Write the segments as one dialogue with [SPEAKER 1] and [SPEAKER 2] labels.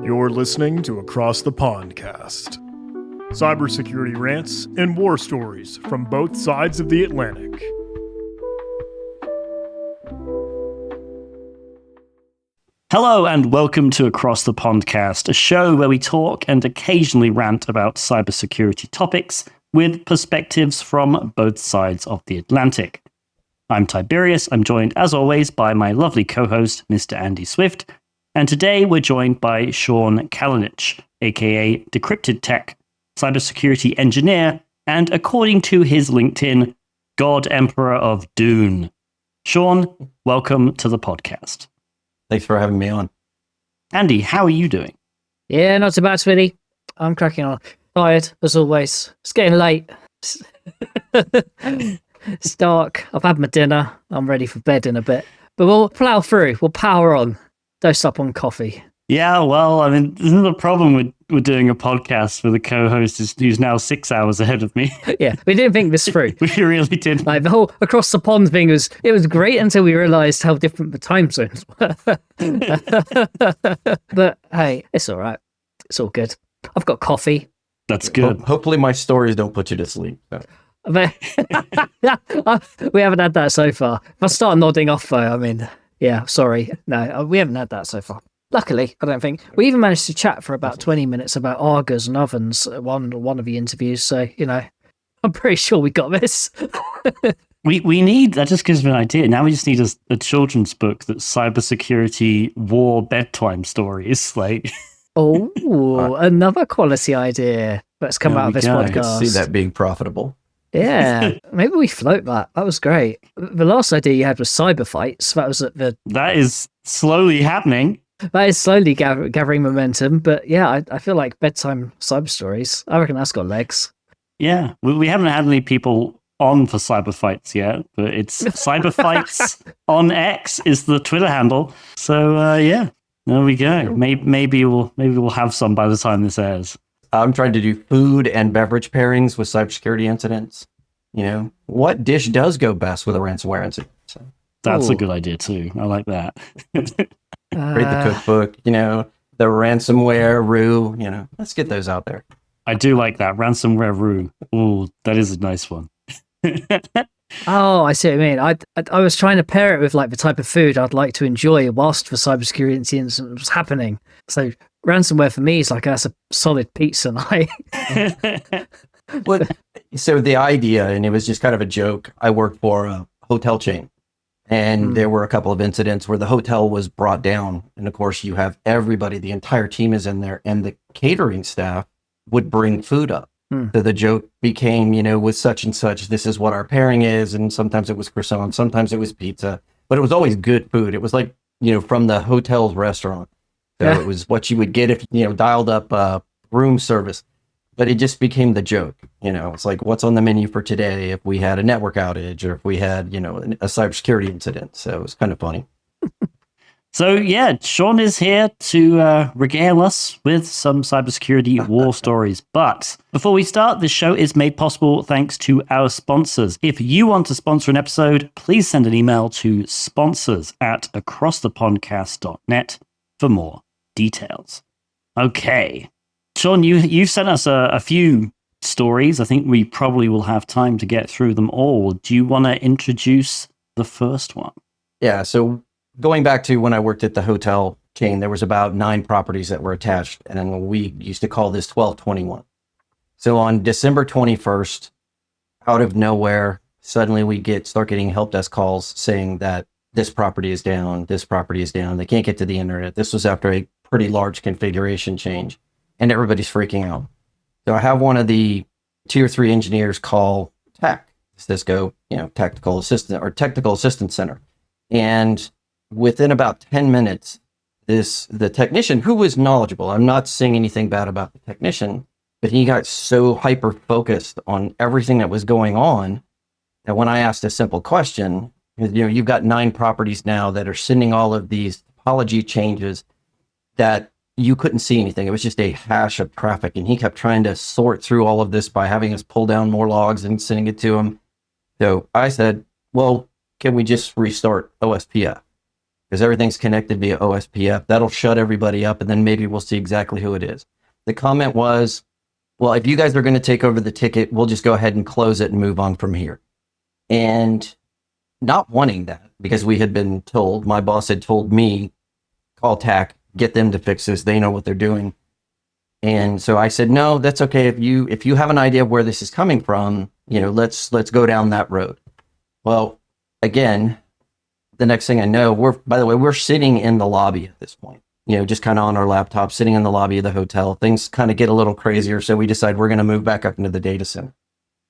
[SPEAKER 1] You're listening to Across the Pondcast. Cybersecurity rants and war stories from both sides of the Atlantic.
[SPEAKER 2] Hello and welcome to Across the Pondcast, a show where we talk and occasionally rant about cybersecurity topics with perspectives from both sides of the Atlantic. I'm Tib3rius. I'm joined, as always, by my lovely co-host, Mr. Andy Swift. And today we're joined by Sean Kalinich, aka DecryptedTech, cybersecurity engineer, and according to his LinkedIn, God Emperor of Dune. Sean, welcome to the podcast.
[SPEAKER 3] Thanks for having me on.
[SPEAKER 2] Andy, how are you doing?
[SPEAKER 4] Yeah, not so bad, sweetie. I'm cracking on. Tired, as always. It's getting late. It's dark. I've had my dinner. I'm ready for bed in a bit. But we'll plow through. We'll power on. Don't stop on coffee.
[SPEAKER 2] Yeah, well, I mean, this is the problem with doing a podcast with a co-host who's now 6 hours ahead of me.
[SPEAKER 4] Yeah, we didn't think this through.
[SPEAKER 2] We really didn't.
[SPEAKER 4] Like the whole across the pond thing was great until we realised how different the time zones were. But hey, it's all right. It's all good. I've got coffee.
[SPEAKER 2] That's good.
[SPEAKER 3] Hopefully my stories don't put you to sleep. So.
[SPEAKER 4] But we haven't had that so far. If I start nodding off though, I mean, yeah, sorry. No, we haven't had that so far. Luckily, I don't think. We even managed to chat for about 20 minutes about Argers and ovens at one of the interviews. So, you know, I'm pretty sure we got this.
[SPEAKER 2] We need, that just gives me an idea. Now we just need a children's book that's cybersecurity war bedtime stories. Like,
[SPEAKER 4] oh, another quality idea that's come out of this
[SPEAKER 3] I could
[SPEAKER 4] podcast.
[SPEAKER 3] see that being profitable.
[SPEAKER 4] Yeah, maybe we float that. That was great. The last idea you had was cyber fights. That was at the.
[SPEAKER 2] That is slowly happening.
[SPEAKER 4] That is slowly gathering momentum. But yeah, I feel like bedtime cyber stories. I reckon that's got legs.
[SPEAKER 2] Yeah, we haven't had any people on for cyber fights yet, but it's cyber fights on X is the Twitter handle. So yeah, there we go. Maybe we'll have some by the time this airs.
[SPEAKER 3] I'm trying to do food and beverage pairings with cybersecurity incidents. You know, what dish does go best with a ransomware incident? So,
[SPEAKER 2] that's a good idea too. I like that.
[SPEAKER 3] read the cookbook, you know, the ransomware roux, you know, let's get those out there.
[SPEAKER 2] I do like that. Ransomware roux. Ooh, that is a nice one.
[SPEAKER 4] Oh, I see what you mean. I was trying to pair it with like the type of food I'd like to enjoy whilst the cybersecurity incident was happening. So ransomware for me is like that's a solid pizza night.
[SPEAKER 3] Well, so the idea, and it was just kind of a joke, I worked for a hotel chain, and there were a couple of incidents where the hotel was brought down. And of course, you have everybody, the entire team is in there, and the catering staff would bring food up. So the joke became, you know, with such and such, this is what our pairing is. And sometimes it was croissant, sometimes it was pizza, but it was always good food. It was like, you know, from the hotel's restaurant. So it was what you would get if, you know, dialed up room service. But it just became the joke. You know, it's like, what's on the menu for today if we had a network outage or if we had, you know, a cybersecurity incident. So it was kind of funny.
[SPEAKER 2] So yeah, Sean is here to regale us with some cybersecurity war stories. But before we start, this show is made possible thanks to our sponsors. If you want to sponsor an episode, please send an email to sponsors@acrossthepodcast.net for more details. Okay. Sean, you've sent us a few stories. I think we probably will have time to get through them all. Do you want to introduce the first one?
[SPEAKER 3] Yeah, so going back to when I worked at the hotel chain, there was about 9 properties that were attached, and then we used to call this 1221. So on December 21st, out of nowhere, suddenly we start getting help desk calls saying that this property is down, they can't get to the internet. This was after a pretty large configuration change, and everybody's freaking out. So I have one of the tier 3 engineers call tech, Cisco, you know, technical assistance center. And within about 10 minutes, the technician, who was knowledgeable, I'm not saying anything bad about the technician, but he got so hyper focused on everything that was going on that when I asked a simple question, you know, you've got 9 properties now that are sending all of these topology changes that you couldn't see anything. It was just a hash of traffic. And he kept trying to sort through all of this by having us pull down more logs and sending it to him. So I said, well, can we just restart OSPF? because everything's connected via OSPF. That'll shut everybody up, and then maybe we'll see exactly who it is. The comment was, well, if you guys are going to take over the ticket, we'll just go ahead and close it and move on from here. And not wanting that, because we had been told, my boss had told me, call TAC, get them to fix this. They know what they're doing. And so I said, no, that's okay. If you have an idea of where this is coming from, let's go down that road. Well, again, the next thing I know, we're sitting in the lobby at this point, just kind of on our laptop, sitting in the lobby of the hotel. Things kind of get a little crazier. So we decide we're going to move back up into the data center.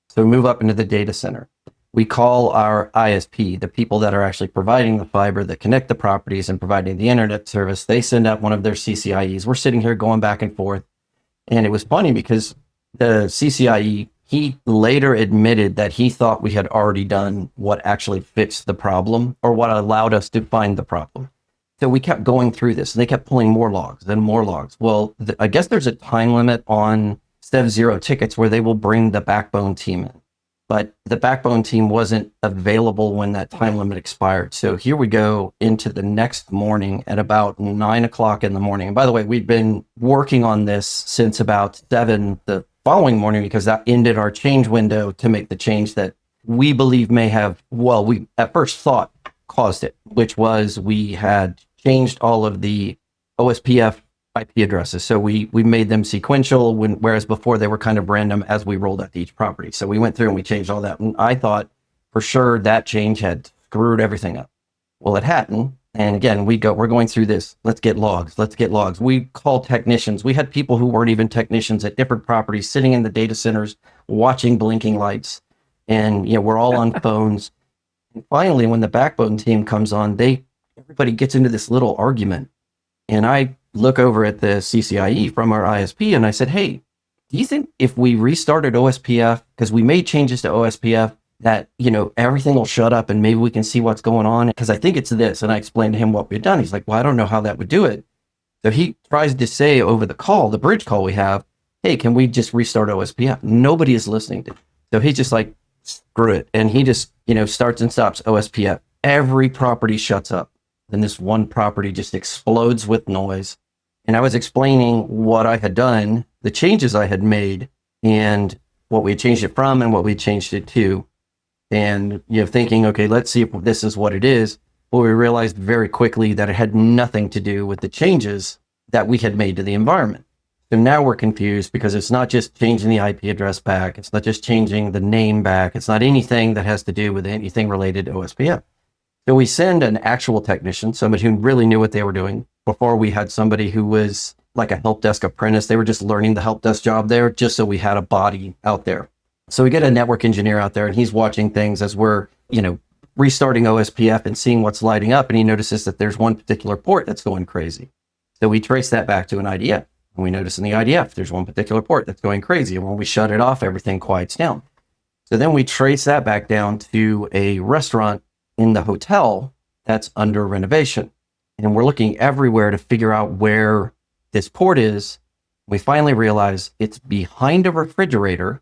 [SPEAKER 3] So we move up into the data center. We call our ISP, the people that are actually providing the fiber that connect the properties and providing the internet service. They send out one of their CCIEs. We're sitting here going back and forth. And it was funny because the CCIE, he later admitted that he thought we had already done what actually fixed the problem, or what allowed us to find the problem. So we kept going through this, and they kept pulling more logs, then more logs. Well, I guess there's a time limit on Step 0 tickets where they will bring the backbone team in. But the backbone team wasn't available when that time limit expired. So here we go into the next morning at about 9 o'clock in the morning. And by the way, we'd been working on this since about 7 the following morning, because that ended our change window to make the change that we believe may have, we at first thought caused it, which was we had changed all of the OSPF IP addresses. So we made them sequential, whereas before they were kind of random as we rolled out to each property. So we went through and we changed all that. And I thought for sure that change had screwed everything up. Well, it hadn't. And again, we're going through this. Let's get logs. We call technicians. We had people who weren't even technicians at different properties sitting in the data centers, watching blinking lights. And, we're all on phones. And finally, when the backbone team comes on, everybody gets into this little argument. And I look over at the CCIE from our ISP and I said, hey, do you think if we restarted OSPF, because we made changes to OSPF, that, everything will shut up and maybe we can see what's going on? Because I think it's this. And I explained to him what we'd done. He's like, well, I don't know how that would do it. So he tries to say over the bridge call we have, hey, can we just restart OSPF? Nobody is listening to him. So he's just like, screw it. And he just, starts and stops OSPF. Every property shuts up. Then this one property just explodes with noise. And I was explaining what I had done, the changes I had made, and what we had changed it from and what we changed it to. And, thinking, okay, let's see if this is what it is. Well, we realized very quickly that it had nothing to do with the changes that we had made to the environment. So now we're confused because it's not just changing the IP address back. It's not just changing the name back. It's not anything that has to do with anything related to OSPF. So we send an actual technician, somebody who really knew what they were doing. Before we had somebody who was like a help desk apprentice. They were just learning the help desk job there just so we had a body out there. So we get a network engineer out there and he's watching things as we're, restarting OSPF and seeing what's lighting up. And he notices that there's one particular port that's going crazy. So we trace that back to an IDF. And we notice in the IDF, there's one particular port that's going crazy. And when we shut it off, everything quiets down. So then we trace that back down to a restaurant in the hotel that's under renovation. And we're looking everywhere to figure out where this port is. We finally realize it's behind a refrigerator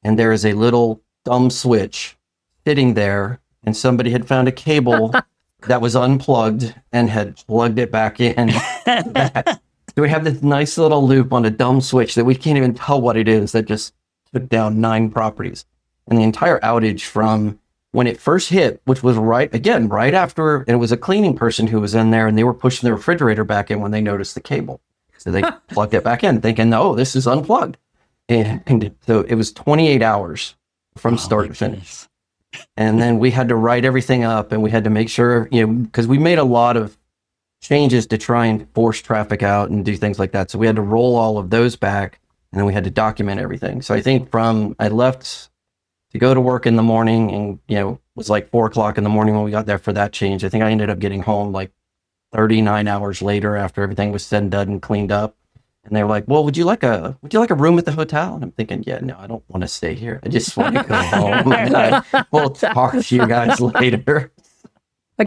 [SPEAKER 3] and there is a little dumb switch sitting there, and somebody had found a cable that was unplugged and had plugged it back in. So we have this nice little loop on a dumb switch that we can't even tell what it is that just took down 9 properties. And the entire outage from when it first hit, which was right after, and it was a cleaning person who was in there and they were pushing the refrigerator back in when they noticed the cable. So they plugged it back in thinking, oh, this is unplugged. And so it was 28 hours from start to finish. And then we had to write everything up and we had to make sure, because we made a lot of changes to try and force traffic out and do things like that. So we had to roll all of those back and then we had to document everything. So I think I left to go to work in the morning and, it was like 4 o'clock in the morning when we got there for that change. I think I ended up getting home like 39 hours later after everything was said and done and cleaned up. And they were like, well, would you like a room at the hotel? And I'm thinking, yeah, no, I don't want to stay here. I just want to go home. And we'll talk to you guys later.
[SPEAKER 4] I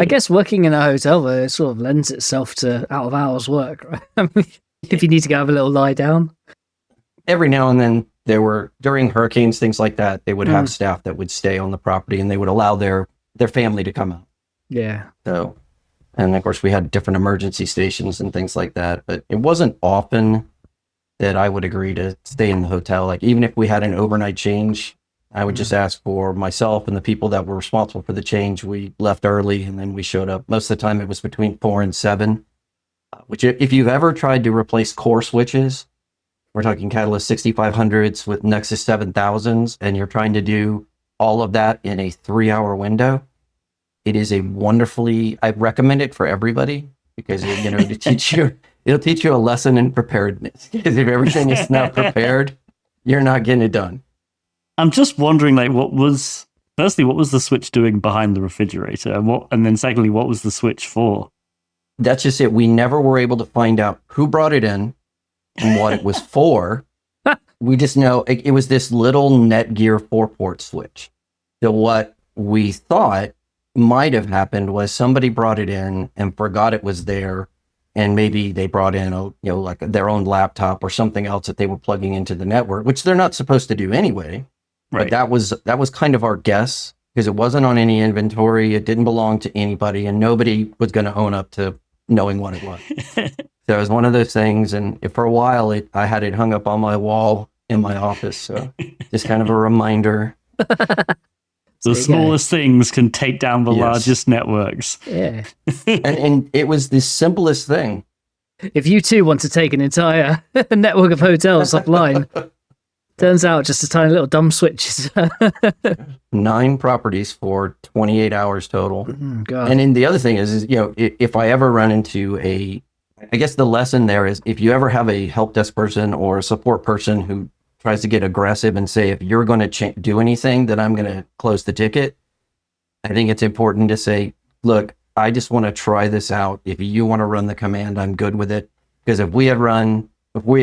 [SPEAKER 4] guess working in a hotel, it sort of lends itself to out of hours work, right? I mean, if you need to go have a little lie down.
[SPEAKER 3] Every now and then during hurricanes, things like that, they would have staff that would stay on the property and they would allow their family to come out.
[SPEAKER 4] Yeah.
[SPEAKER 3] So And of course, we had different emergency stations and things like that. But it wasn't often that I would agree to stay in the hotel. Like, even if we had an overnight change, I would just ask for myself and the people that were responsible for the change. We left early and then we showed up. Most of the time, it was between 4 and 7, which if you've ever tried to replace core switches, we're talking Catalyst 6500s with Nexus 7000s, and you're trying to do all of that in a 3-hour window. It is I recommend it for everybody because, it'll teach you a lesson in preparedness. Because if everything is not prepared, you're not getting it done.
[SPEAKER 2] I'm just wondering, like, what was the switch doing behind the refrigerator? And then secondly, what was the switch for?
[SPEAKER 3] That's just it. We never were able to find out who brought it in and what it was for. We just know it was this little Netgear 4-port switch. So what we thought might have happened was somebody brought it in and forgot it was there, and maybe they brought in like their own laptop or something else that they were plugging into the network, which they're not supposed to do anyway. Right. But that was kind of our guess, because it wasn't on any inventory. It didn't belong to anybody, and nobody was going to own up to knowing what it was. So it was one of those things, and for a while I had it hung up on my wall in my office. So just kind of a reminder.
[SPEAKER 2] The smallest things can take down the largest networks.
[SPEAKER 4] Yeah.
[SPEAKER 3] and it was the simplest thing.
[SPEAKER 4] If you too want to take an entire network of hotels offline, turns out just a tiny little dumb switches.
[SPEAKER 3] 9 properties for 28 hours total.
[SPEAKER 4] God.
[SPEAKER 3] And then the other thing is, if I ever run into I guess the lesson there is, if you ever have a help desk person or a support person who tries to get aggressive and say, if you're going to do anything, then I'm going to close the ticket. I think it's important to say, look, I just want to try this out. If you want to run the command, I'm good with it. Because if we had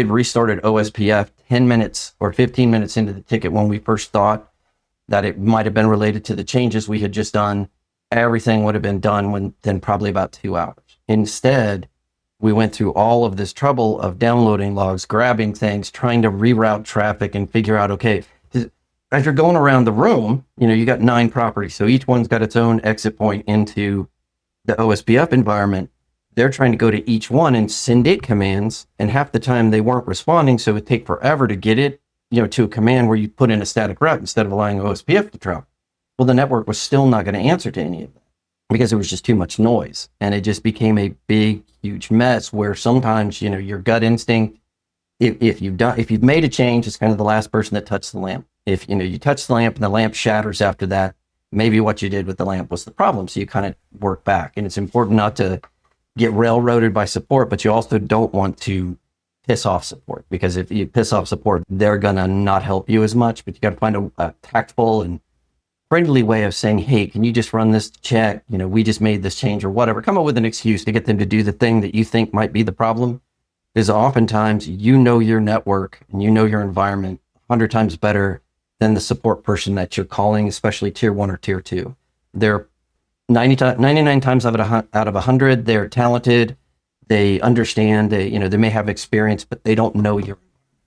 [SPEAKER 3] restarted OSPF 10 minutes or 15 minutes into the ticket when we first thought that it might have been related to the changes we had just done, everything would have been done within probably about 2 hours. Instead, we went through all of this trouble of downloading logs, grabbing things, trying to reroute traffic and figure out, okay, as you're going around the room, you got 9 properties. So each one's got its own exit point into the OSPF environment. They're trying to go to each one and send it commands. And half the time they weren't responding. So it would take forever to get it, to a command where you put in a static route instead of allowing OSPF to travel. Well, the network was still not going to answer to any of that because there was just too much noise. And it just became a big, huge mess where sometimes, your gut instinct, if you've made a change, it's kind of the last person that touched the lamp. If, you touch the lamp and the lamp shatters after that, maybe what you did with the lamp was the problem. So you kind of work back. And it's important not to get railroaded by support, but you also don't want to piss off support, because if you piss off support, they're going to not help you as much. But you got to find a tactful and friendly way of saying, hey, can you just run this check? We just made this change or whatever. Come up with an excuse to get them to do the thing that you think might be the problem. Because oftentimes your network and your environment 100 times better than the support person that you're calling, especially tier 1 or tier 2. They're 99 times out of 100, they're talented. They understand, they may have experience, but they don't know you.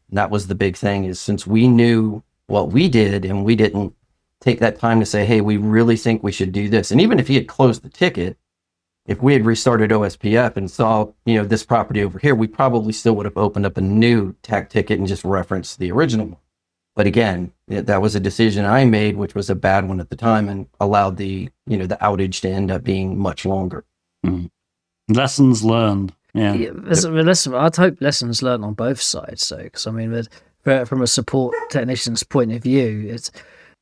[SPEAKER 3] And that was the big thing, is since we knew what we did and we didn't take that time to say, hey, we really think we should do this. And even if he had closed the ticket, if we had restarted OSPF and saw, this property over here, we probably still would have opened up a new TAC ticket and just referenced the original one. But again, that was a decision I made, which was a bad one at the time, and allowed the outage to end up being much longer.
[SPEAKER 2] Mm. Lessons learned. Yeah.
[SPEAKER 4] I'd hope lessons learned on both sides. So, because from a support technician's point of view,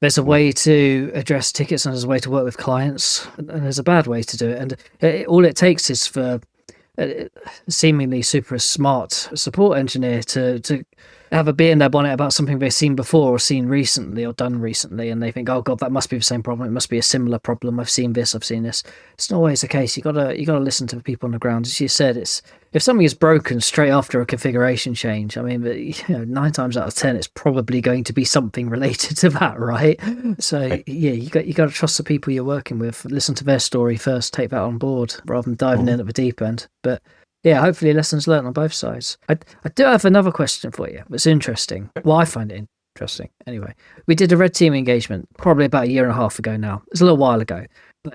[SPEAKER 4] there's a way to address tickets and there's a way to work with clients, and there's a bad way to do it. And all it takes is for a seemingly super smart support engineer to have a bee in their bonnet about something they've seen before or seen recently or done recently, and they think, oh God, that must be the same problem. It must be a similar problem. I've seen this. It's not always the case. You gotta listen to the people on the ground. As you said, if something is broken straight after a configuration change, 9 times out of 10, it's probably going to be something related to that, right? So yeah, you got to trust the people you're working with. Listen to their story first. Take that on board rather than diving in at the deep end. But yeah, hopefully lessons learned on both sides. I do have another question for you. It's interesting. Well, I find it interesting. Anyway, we did a red team engagement probably about 1.5 years ago now. It's a little while ago.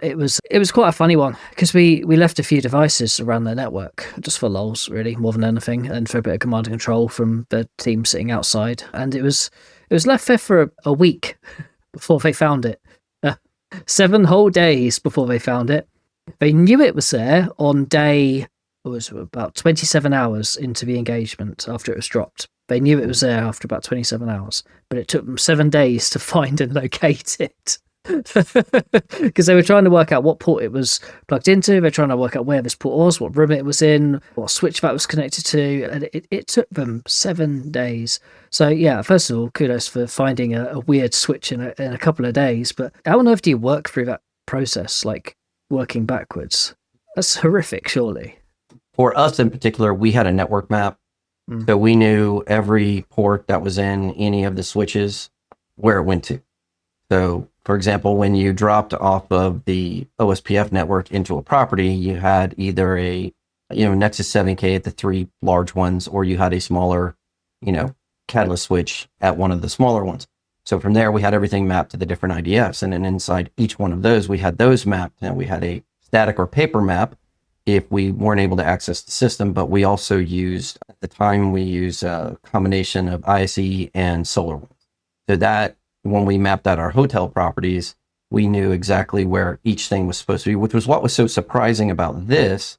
[SPEAKER 4] It was quite a funny one because we left a few devices around the network just for lols, really, more than anything, and for a bit of command and control from the team sitting outside. And it was left there for a week before they found it. 7 whole days before they found it. They knew it was there on day, it was about 27 hours into the engagement after it was dropped. They knew it was there after about 27 hours, but it took them 7 days to find and locate it. Because they were trying to work out what port it was plugged into. They're trying to work out where this port was, what room it was in, what switch that was connected to, and it took them 7 days. So yeah, first of all, kudos for finding a weird switch in a couple of days. But how on earth do you work through that process, like working backwards? That's horrific, surely.
[SPEAKER 3] For us in particular, we had a network map, so we knew every port that was in any of the switches where it went to. So, for example, when you dropped off of the OSPF network into a property, you had either a Nexus 7K at the 3 large ones, or you had a smaller, Catalyst switch at one of the smaller ones. So from there, we had everything mapped to the different IDFs, and then inside each one of those, we had those mapped, and we had a static or paper map if we weren't able to access the system. But we also used, at the time, a combination of ISE and SolarWinds. So that, when we mapped out our hotel properties, we knew exactly where each thing was supposed to be, which was what was so surprising about this,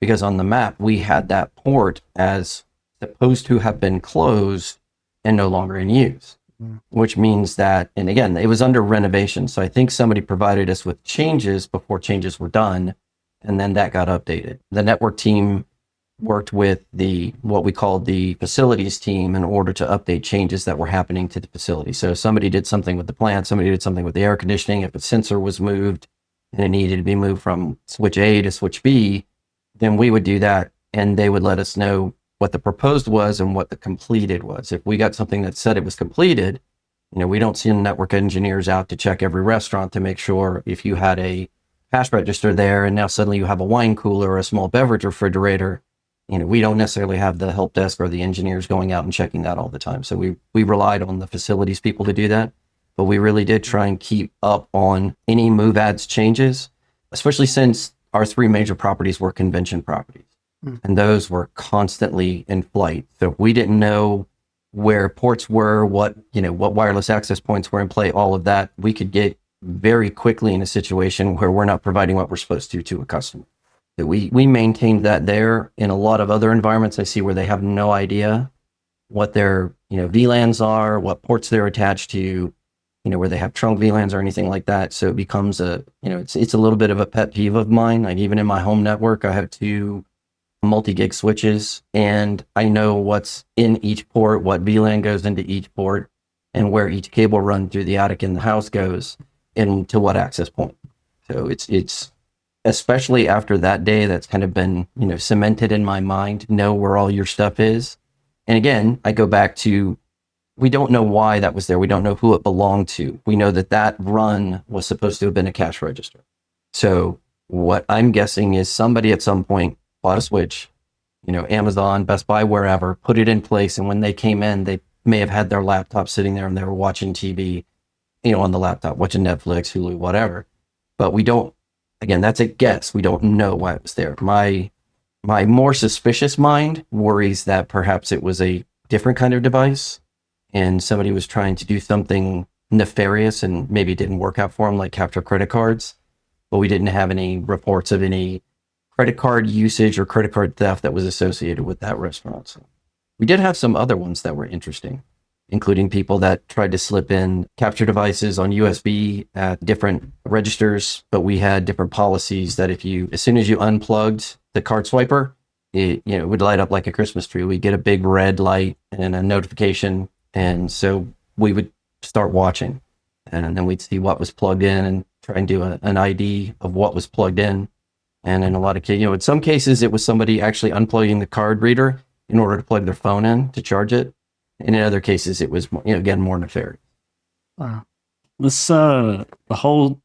[SPEAKER 3] because on the map, we had that port as supposed to have been closed and no longer in use, which means that, and again, it was under renovation. So I think somebody provided us with changes before changes were done, and then that got updated. The network team worked with what we called the facilities team in order to update changes that were happening to the facility. So somebody did something with the plant, somebody did something with the air conditioning. If a sensor was moved and it needed to be moved from switch A to switch B, then we would do that, and they would let us know what the proposed was and what the completed was. If we got something that said it was completed, we don't send network engineers out to check every restaurant to make sure if you had a cash register there and now suddenly you have a wine cooler or a small beverage refrigerator, we don't necessarily have the help desk or the engineers going out and checking that all the time. So we relied on the facilities people to do that, but we really did try and keep up on any move ads changes, especially since our 3 major properties were convention properties, and those were constantly in flight. So if we didn't know where ports were, what wireless access points were in play, all of that, we could get very quickly in a situation where we're not providing what we're supposed to a customer. We maintained that there. In a lot of other environments, I see where they have no idea what their VLANs are, what ports they're attached to, where they have trunk VLANs or anything like that. So it becomes it's a little bit of a pet peeve of mine. Like even in my home network, I have 2 multi-gig switches, and I know what's in each port, what VLAN goes into each port, and where each cable run through the attic in the house goes, and to what access point. So it's especially after that day, that's kind of been, cemented in my mind, know where all your stuff is. And again, I go back to, we don't know why that was there. We don't know who it belonged to. We know that run was supposed to have been a cash register. So what I'm guessing is somebody at some point bought a switch, Amazon, Best Buy, wherever, put it in place. And when they came in, they may have had their laptop sitting there and they were watching TV, on the laptop, watching Netflix, Hulu, whatever. But we don't, again, that's a guess. We don't know why it was there. My more suspicious mind worries that perhaps it was a different kind of device and somebody was trying to do something nefarious and maybe it didn't work out for them, like capture credit cards. But we didn't have any reports of any credit card usage or credit card theft that was associated with that restaurant. So we did have some other ones that were interesting, including people that tried to slip in capture devices on USB at different registers, but we had different policies that as soon as you unplugged the card swiper, it would light up like a Christmas tree. We'd get a big red light and a notification, and so we would start watching, and then we'd see what was plugged in and try and do an ID of what was plugged in. And in a lot of cases, in some cases, it was somebody actually unplugging the card reader in order to plug their phone in to charge it. And in other cases, it was, again, more nefarious.
[SPEAKER 2] Wow. This, the whole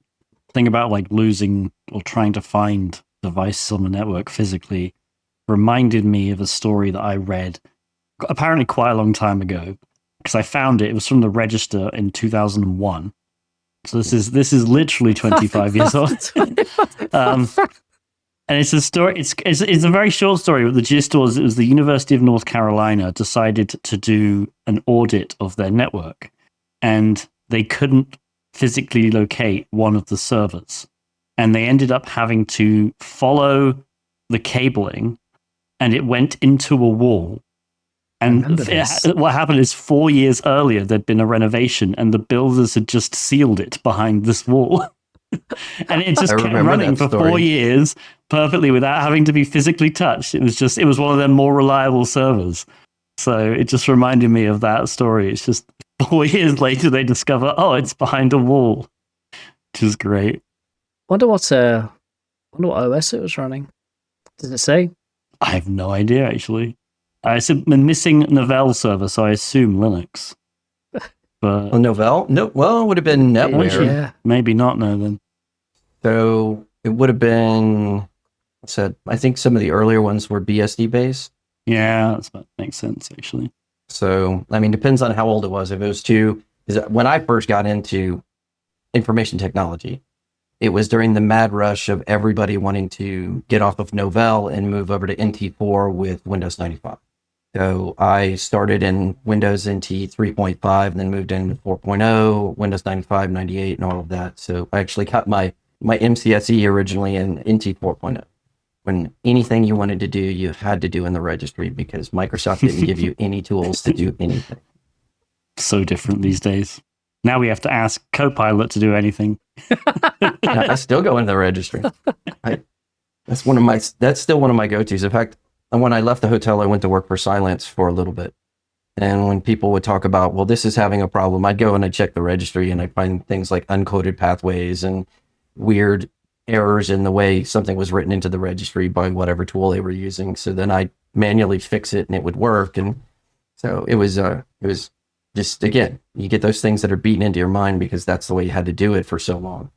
[SPEAKER 2] thing about like losing or trying to find devices on the network physically reminded me of a story that I read apparently quite a long time ago, because I found it. It was from the Register in 2001. So this is literally 25 years old. And it's a story. It's a very short story. But the gist was it was the University of North Carolina decided to do an audit of their network, and they couldn't physically locate one of the servers, and they ended up having to follow the cabling, and it went into a wall. And what happened is 4 years earlier there'd been a renovation, and the builders had just sealed it behind this wall. And it just kept running for 4 years perfectly without having to be physically touched. It was one of their more reliable servers. So it just reminded me of that story. It's just 4 years later they discover, oh, it's behind a wall, which is great.
[SPEAKER 4] Wonder what OS it was running. Does it say?
[SPEAKER 2] I have no idea, actually. It's a missing Novell server, so I assume Linux. But
[SPEAKER 3] Novell? No, well, it would have been NetWare.
[SPEAKER 4] Yeah.
[SPEAKER 2] Maybe not, no, then.
[SPEAKER 3] So it would have been, I think some of the earlier ones were BSD based.
[SPEAKER 2] Yeah, that makes sense, actually.
[SPEAKER 3] So, I mean, depends on how old it was. If it was when I first got into information technology, it was during the mad rush of everybody wanting to get off of Novell and move over to NT4 with Windows 95. So I started in Windows NT 3.5 and then moved into 4.0, Windows 95, 98, and all of that. So I actually got my MCSE originally in NT 4.0. When anything you wanted to do, you had to do in the registry because Microsoft didn't give you any tools to do anything.
[SPEAKER 2] So different these days. Now we have to ask Copilot to do anything.
[SPEAKER 3] I still go in the registry. That's still one of my go-tos. In fact, when I left the hotel, I went to work for Cylance for a little bit. And when people would talk about, well, this is having a problem, I'd go and I'd check the registry and I'd find things like uncoded pathways and weird errors in the way something was written into the registry by whatever tool they were using. So then I'd manually fix it and it would work. And so it was just, again, you get those things that are beaten into your mind because that's the way you had to do it for so long.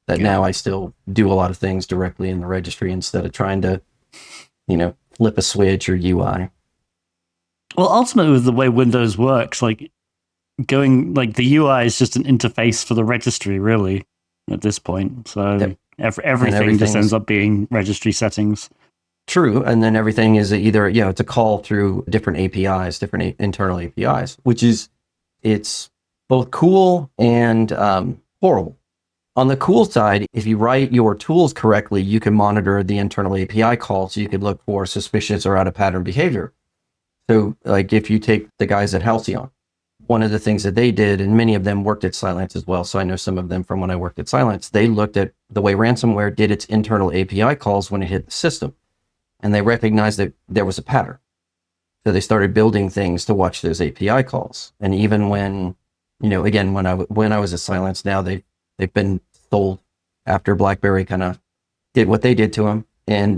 [SPEAKER 3] That now I still do a lot of things directly in the registry instead of trying to, flip a switch or UI.
[SPEAKER 2] Well, ultimately, with the way Windows works, the UI is just an interface for the registry, really, at this point. So everything just ends up being registry settings.
[SPEAKER 3] True, and then everything is either it's a call through different APIs, different internal APIs, it's both cool and horrible. On the cool side, if you write your tools correctly, you can monitor the internal API calls. So you could look for suspicious or out of pattern behavior. So like if you take the guys at Halcyon, one of the things that they did, and many of them worked at Cylance as well, so I know some of them from when I worked at Cylance, they looked at the way ransomware did its internal API calls when it hit the system. And they recognized that there was a pattern. So they started building things to watch those API calls. And even when, again, when I was at Cylance, now they've been sold after BlackBerry kind of did what they did to them. And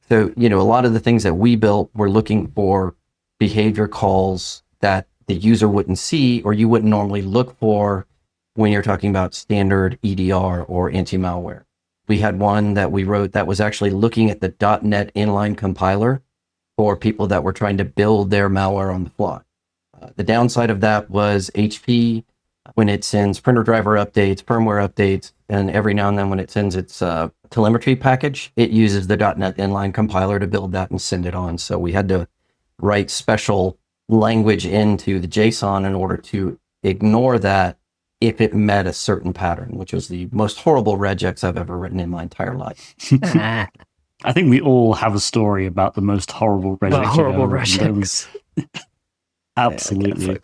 [SPEAKER 3] so, a lot of the things that we built were looking for behavior calls that the user wouldn't see or you wouldn't normally look for when you're talking about standard EDR or anti-malware. We had one that we wrote that was actually looking at the .NET inline compiler for people that were trying to build their malware on the fly. The downside of that was HP, when it sends printer driver updates, firmware updates, and every now and then when it sends its telemetry package, it uses the .NET inline compiler to build that and send it on. So we had to write special language into the JSON in order to ignore that if it met a certain pattern, which was the most horrible regex I've ever written in my entire life.
[SPEAKER 2] I think we all have a story about the most horrible regex.
[SPEAKER 4] Horrible regex.
[SPEAKER 2] Absolutely.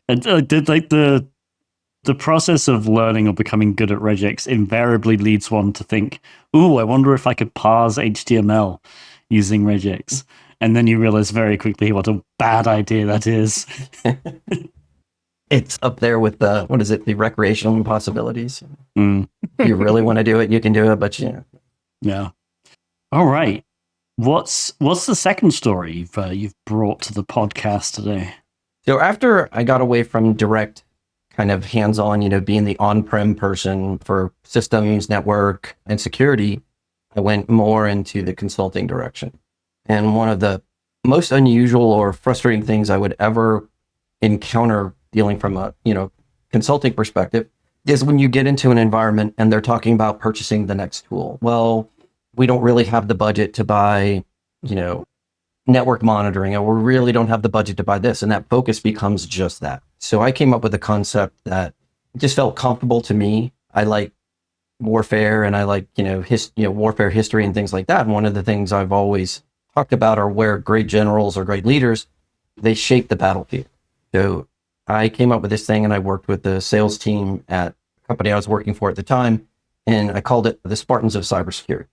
[SPEAKER 2] And the process of learning or becoming good at regex invariably leads one to think, ooh, I wonder if I could parse HTML using regex. And then you realize very quickly what a bad idea that is.
[SPEAKER 3] It's up there with the recreational impossibilities. If you really want to do it, you can do it, but
[SPEAKER 2] Yeah. All right. What's the second story you've brought to the podcast today?
[SPEAKER 3] So after I got away from direct kind of hands-on, being the on-prem person for systems, network, and security, I went more into the consulting direction. And one of the most unusual or frustrating things I would ever encounter dealing from a, consulting perspective is when you get into an environment and they're talking about purchasing the next tool. Well, we don't really have the budget to buy, network monitoring, or we really don't have the budget to buy this. And that focus becomes just that. So I came up with a concept that just felt comfortable to me. I like warfare and I like, warfare history and things like that. And one of the things I've always talked about are where great generals or great leaders, they shape the battlefield. So I came up with this thing and I worked with the sales team at a company I was working for at the time. And I called it the Spartans of cybersecurity.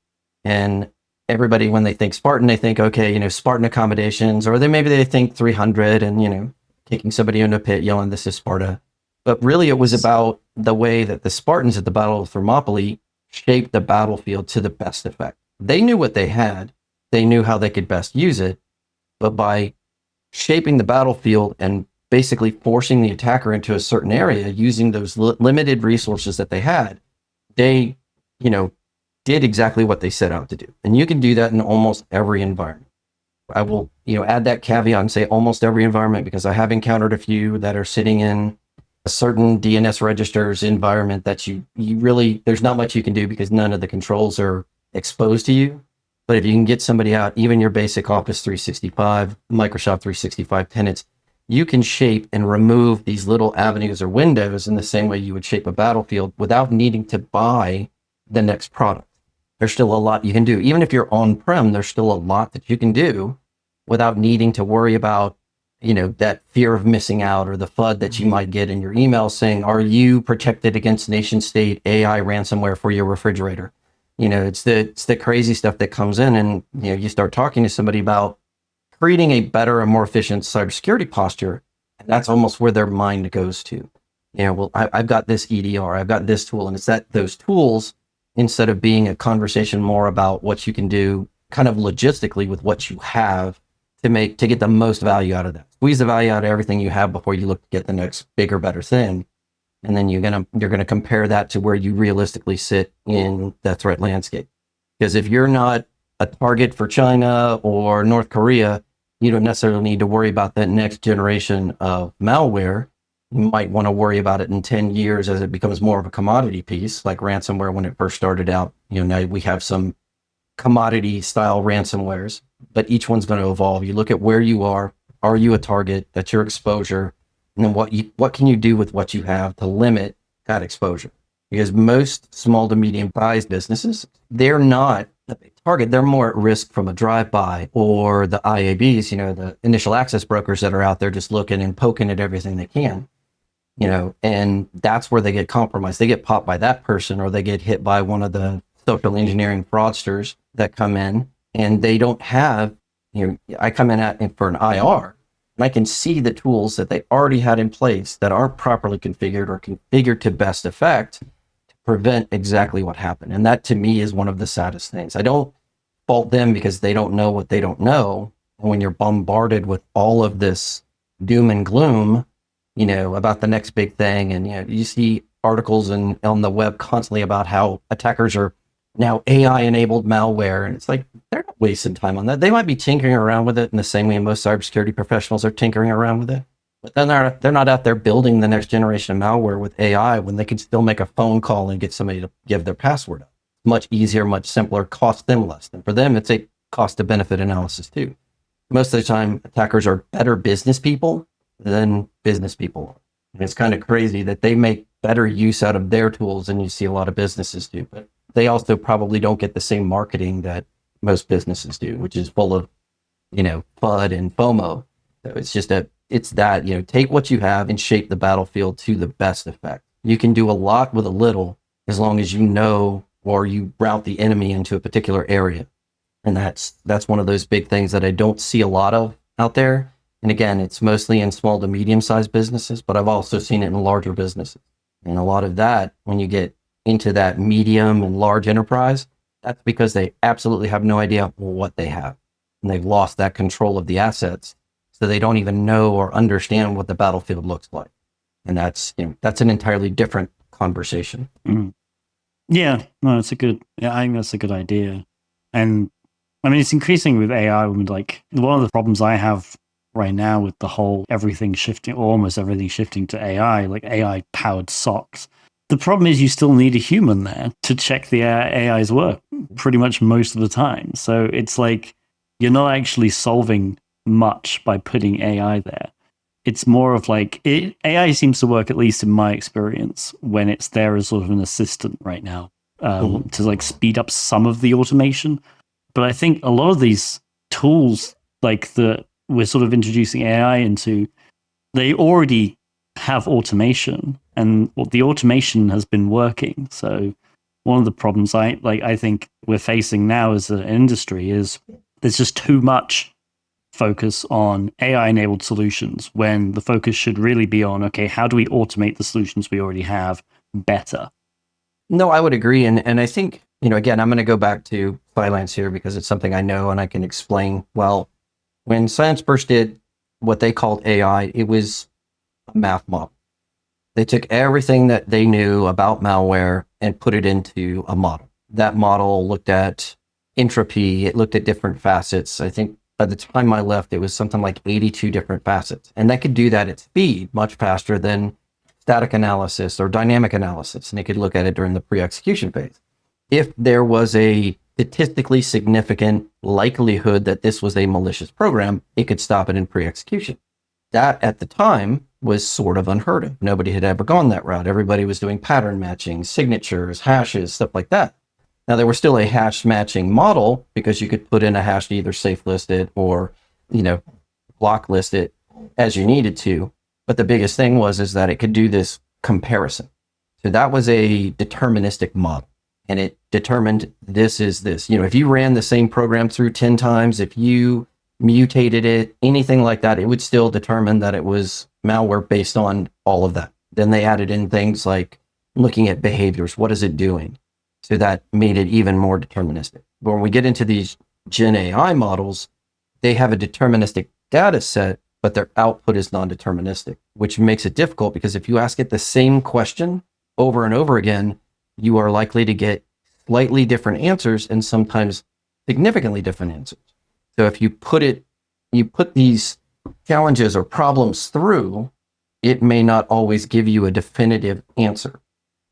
[SPEAKER 3] And everybody, when they think Spartan, they think, okay, Spartan accommodations, or maybe they think 300 and, taking somebody into a pit, yelling, "This is Sparta." But really it was about the way that the Spartans at the Battle of Thermopylae shaped the battlefield to the best effect. They knew what they had. They knew how they could best use it. But by shaping the battlefield and basically forcing the attacker into a certain area using those limited resources that they had, they, did exactly what they set out to do. And you can do that in almost every environment. I will, add that caveat and say almost every environment, because I have encountered a few that are sitting in a certain DNS registers environment that you really, there's not much you can do because none of the controls are exposed to you. But if you can get somebody out, even your basic Office 365, Microsoft 365 tenants, you can shape and remove these little avenues or windows in the same way you would shape a battlefield without needing to buy the next product. There's still a lot you can do. Even if you're on-prem, there's still a lot that you can do without needing to worry about, that fear of missing out or the FUD that you might get in your email saying, "Are you protected against nation state AI ransomware for your refrigerator?" It's the crazy stuff that comes in, and you start talking to somebody about creating a better and more efficient cybersecurity posture, and that's almost where their mind goes to. I've got this EDR, I've got this tool, and it's that those tools, instead of being a conversation more about what you can do kind of logistically with what you have to get the most value out of that. Squeeze the value out of everything you have before you look to get the next bigger, better thing. And then you're gonna compare that to where you realistically sit in the threat landscape. Because if you're not a target for China or North Korea, you don't necessarily need to worry about that next generation of malware. You might want to worry about it in 10 years as it becomes more of a commodity piece, like ransomware when it first started out. Now we have some commodity style ransomwares, but each one's going to evolve. You look at where you are you a target? That's your exposure. And then what can you do with what you have to limit that exposure? Because most small to medium sized businesses, they're not a big target. They're more at risk from a drive-by or the IABs, the initial access brokers that are out there just looking and poking at everything they can. And that's where they get compromised. They get popped by that person, or they get hit by one of the social engineering fraudsters that come in, and they don't have, I come in for an IR, and I can see the tools that they already had in place that aren't properly configured or configured to best effect to prevent exactly what happened. And that to me is one of the saddest things. I don't fault them because they don't know what they don't know. And when you're bombarded with all of this doom and gloom, about the next big thing. And, you see articles on the web constantly about how attackers are now AI enabled malware. And it's like, they're not wasting time on that. They might be tinkering around with it in the same way most cybersecurity professionals are tinkering around with it. But then they're not out there building the next generation of malware with AI when they can still make a phone call and get somebody to give their password up. Much easier, much simpler, costs them less. And for them, it's a cost to benefit analysis too. Most of the time, attackers are better business people than business people. And it's kind of crazy that they make better use out of their tools than you see a lot of businesses do. But they also probably don't get the same marketing that most businesses do, which is full of, FUD and FOMO. So it's that, take what you have and shape the battlefield to the best effect. You can do a lot with a little as long as you know, or you route the enemy into a particular area. And that's one of those big things that I don't see a lot of out there. And again, it's mostly in small to medium-sized businesses, but I've also seen it in larger businesses. And a lot of that, when you get into that medium and large enterprise, that's because they absolutely have no idea what they have. And they've lost that control of the assets, so they don't even know or understand what the battlefield looks like. And that's an entirely different conversation.
[SPEAKER 2] Mm. Yeah, no, I think that's a good idea. And I mean, it's increasing with AI. Like, one of the problems I have right now with the whole everything shifting, or almost everything shifting to AI, like AI powered SOCs, The problem is you still need a human there to check the AI's work pretty much most of the time. So it's like you're not actually solving much by putting AI there. It's more of like AI seems to work, at least in my experience, when it's there as sort of an assistant right now to like speed up some of the automation. But I think a lot of these tools, like that we're sort of introducing AI into, they already have automation, and the automation has been working. So one of the problems I think we're facing now as an industry is there's just too much focus on AI-enabled solutions when the focus should really be on, okay, how do we automate the solutions we already have better?
[SPEAKER 3] No, I would agree. And I think, again, I'm going to go back to Cylance here because it's something I know and I can explain well. When Cylance first did what they called AI, it was a math model. They took everything that they knew about malware and put it into a model. That model looked at entropy. It looked at different facets. I think by the time I left, it was something like 82 different facets. And they could do that at speed much faster than static analysis or dynamic analysis. And they could look at it during the pre-execution phase. If there was a statistically significant likelihood that this was a malicious program, it could stop it in pre-execution. That at the time was sort of unheard of. Nobody had ever gone that route. Everybody was doing pattern matching, signatures, hashes, stuff like that. Now, there was still a hash matching model because you could put in a hash to either safe list it or, block list it as you needed to. But the biggest thing is that it could do this comparison. So that was a deterministic model. And it determined this is this. If you ran the same program through 10 times, if you mutated it, anything like that, it would still determine that it was malware based on all of that. Then they added in things like looking at behaviors. What is it doing? So that made it even more deterministic. But when we get into these Gen AI models, they have a deterministic data set, but their output is non-deterministic, which makes it difficult because if you ask it the same question over and over again, you are likely to get slightly different answers and sometimes significantly different answers. So if you put these challenges or problems through, it may not always give you a definitive answer.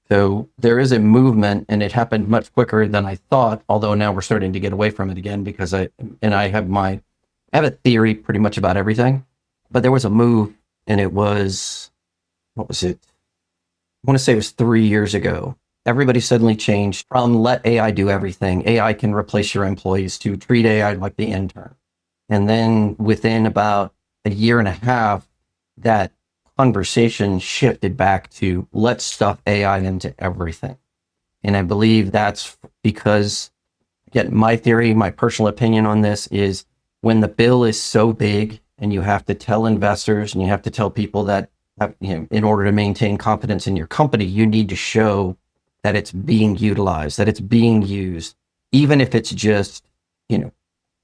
[SPEAKER 3] So there is a movement, and it happened much quicker than I thought, although now we're starting to get away from it again because I have a theory pretty much about everything. But there was a move, and it was, what was it? I want to say it was 3 years ago. Everybody suddenly changed from let AI do everything. AI can replace your employees to treat AI like the intern. And then within about a year and a half, that conversation shifted back to let's stuff AI into everything. And I believe that's because, again, my theory, my personal opinion on this is when the bill is so big and you have to tell investors and you have to tell people that in order to maintain confidence in your company, you need to show that it's being utilized, that it's being used, even if it's just,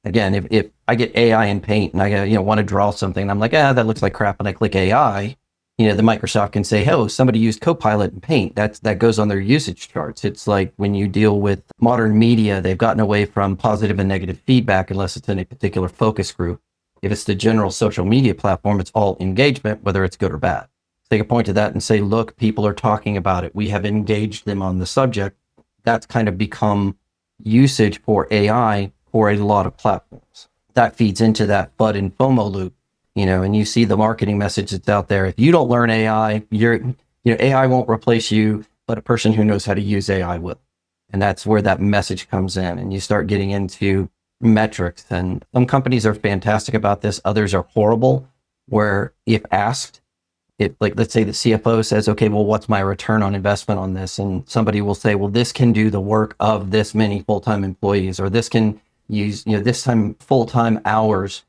[SPEAKER 3] again, if I get AI in Paint and I want to draw something, and I'm like, that looks like crap, and I click AI, the Microsoft can say, oh, somebody used Copilot in Paint. That goes on their usage charts. It's like when you deal with modern media, they've gotten away from positive and negative feedback unless it's in a particular focus group. If it's the general social media platform, it's all engagement, whether it's good or bad. Take a point to that and say, look, people are talking about it. We have engaged them on the subject. That's kind of become usage for AI for a lot of platforms. That feeds into that FUD and FOMO loop, and you see the marketing message that's out there. If you don't learn AI, AI won't replace you, but a person who knows how to use AI will. And that's where that message comes in. And you start getting into metrics. And some companies are fantastic about this. Others are horrible, where if asked, let's say the CFO says, okay, well, what's my return on investment on this? And somebody will say, well, this can do the work of this many full-time employees, or this can use, this time full-time hours.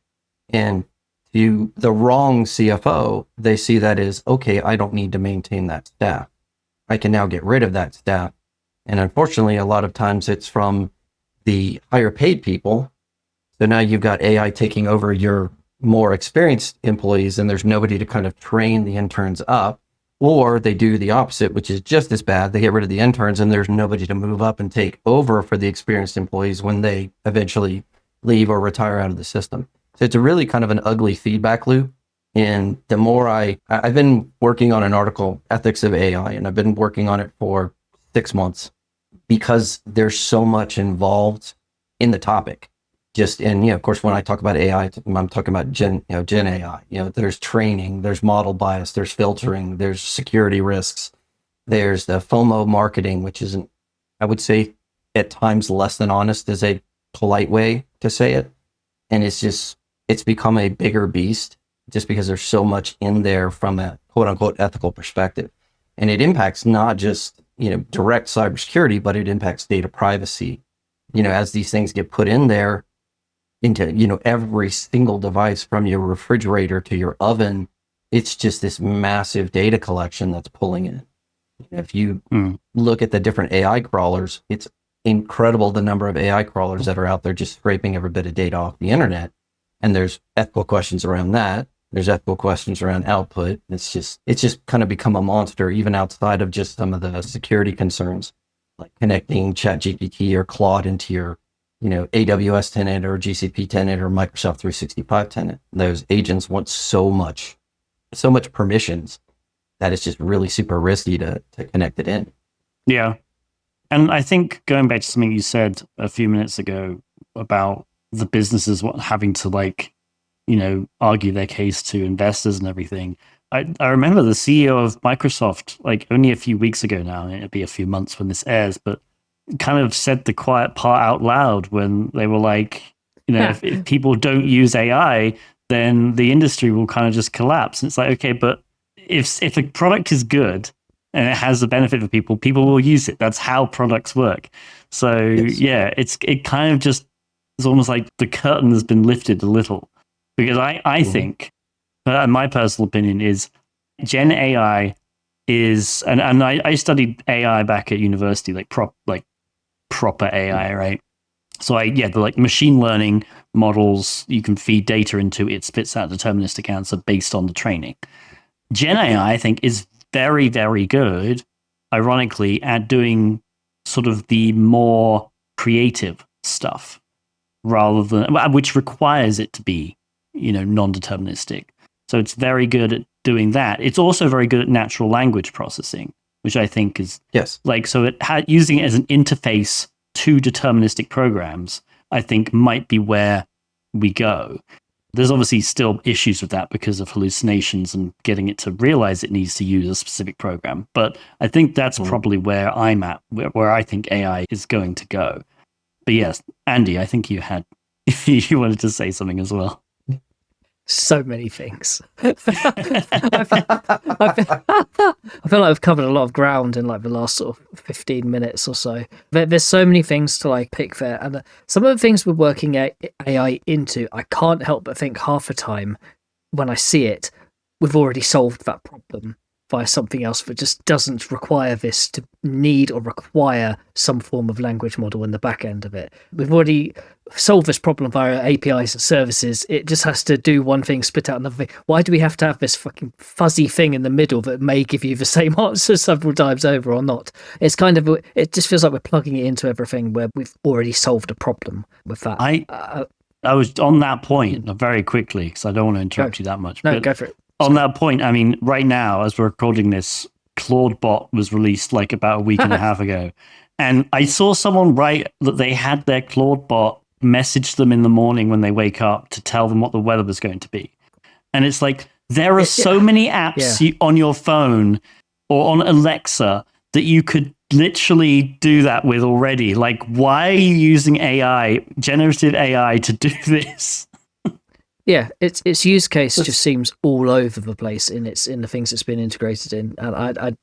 [SPEAKER 3] And to the wrong CFO, they see that as, okay, I don't need to maintain that staff. I can now get rid of that staff. And unfortunately, a lot of times it's from the higher paid people. So now you've got AI taking over your more experienced employees, and there's nobody to kind of train the interns up, or they do the opposite, which is just as bad. They get rid of the interns and there's nobody to move up and take over for the experienced employees when they eventually leave or retire out of the system. So it's a really kind of an ugly feedback loop. And the more I've been working on an article, Ethics of AI, and I've been working on it for 6 months because there's so much involved in the topic. Just in, of course, when I talk about AI, I'm talking about Gen AI. There's training, there's model bias, there's filtering, there's security risks, there's the FOMO marketing, which isn't, I would say, at times less than honest is a polite way to say it. And it's become a bigger beast just because there's so much in there from a quote unquote ethical perspective. And it impacts not just, direct cybersecurity, but it impacts data privacy. As these things get put in there into, every single device from your refrigerator to your oven, it's just this massive data collection that's pulling in. If you look at the different AI crawlers, it's incredible the number of AI crawlers that are out there just scraping every bit of data off the internet. And there's ethical questions around that. There's ethical questions around output. It's just kind of become a monster, even outside of just some of the security concerns, like connecting ChatGPT or Claude into your, AWS tenant or GCP tenant or Microsoft 365 tenant. Those agents want so much permissions that it's just really super risky to connect it in.
[SPEAKER 2] Yeah. And I think going back to something you said a few minutes ago about the businesses having to argue their case to investors and everything. I remember the CEO of Microsoft, only a few weeks ago now, and it'll be a few months when this airs, but kind of said the quiet part out loud when they were like, if people don't use AI, then the industry will kind of just collapse. And it's like, okay, but if a product is good and it has the benefit for people will use it. That's how products work. So yeah, it kind of just, it's almost like the curtain has been lifted a little, because I think, my personal opinion is, Gen AI is, and I studied AI back at university, proper AI, right? So the machine learning models you can feed data into, it spits out deterministic answer based on the training. Gen AI, I think, is very, very good, ironically, at doing sort of the more creative stuff, rather than, which requires it to be, non-deterministic. So it's very good at doing that. It's also very good at natural language processing, which I think is so using it as an interface to deterministic programs, I think might be where we go. There's obviously still issues with that because of hallucinations and getting it to realize it needs to use a specific program. But I think that's probably where I'm at, where I think AI is going to go. But yes, Andy, I think you wanted to say something as well.
[SPEAKER 4] So many things. I feel like I've covered a lot of ground in the last sort of 15 minutes or so. There's so many things to pick there, and some of the things we're working AI into, I can't help but think half the time when I see it, we've already solved that problem via something else that just doesn't require this to need or require some form of language model in the back end of it. We've already solved this problem via APIs and services. It just has to do one thing, spit out another thing. Why do we have to have this fucking fuzzy thing in the middle that may give you the same answer several times over or not? It's kind of, it just feels like we're plugging it into everything where we've already solved a problem with that.
[SPEAKER 2] I was on that point very quickly, because I don't want to interrupt you that much.
[SPEAKER 4] No, go for it.
[SPEAKER 2] On that point, I mean, right now, as we're recording this, Claude Bot was released about a week and a half ago. And I saw someone write that they had their Claude Bot message them in the morning when they wake up to tell them what the weather was going to be. And it's there are so many apps on your phone or on Alexa that you could literally do that with already. Why are you using AI, generative AI, to do this?
[SPEAKER 4] Yeah, its use case just seems all over the place in the things it's been integrated in, and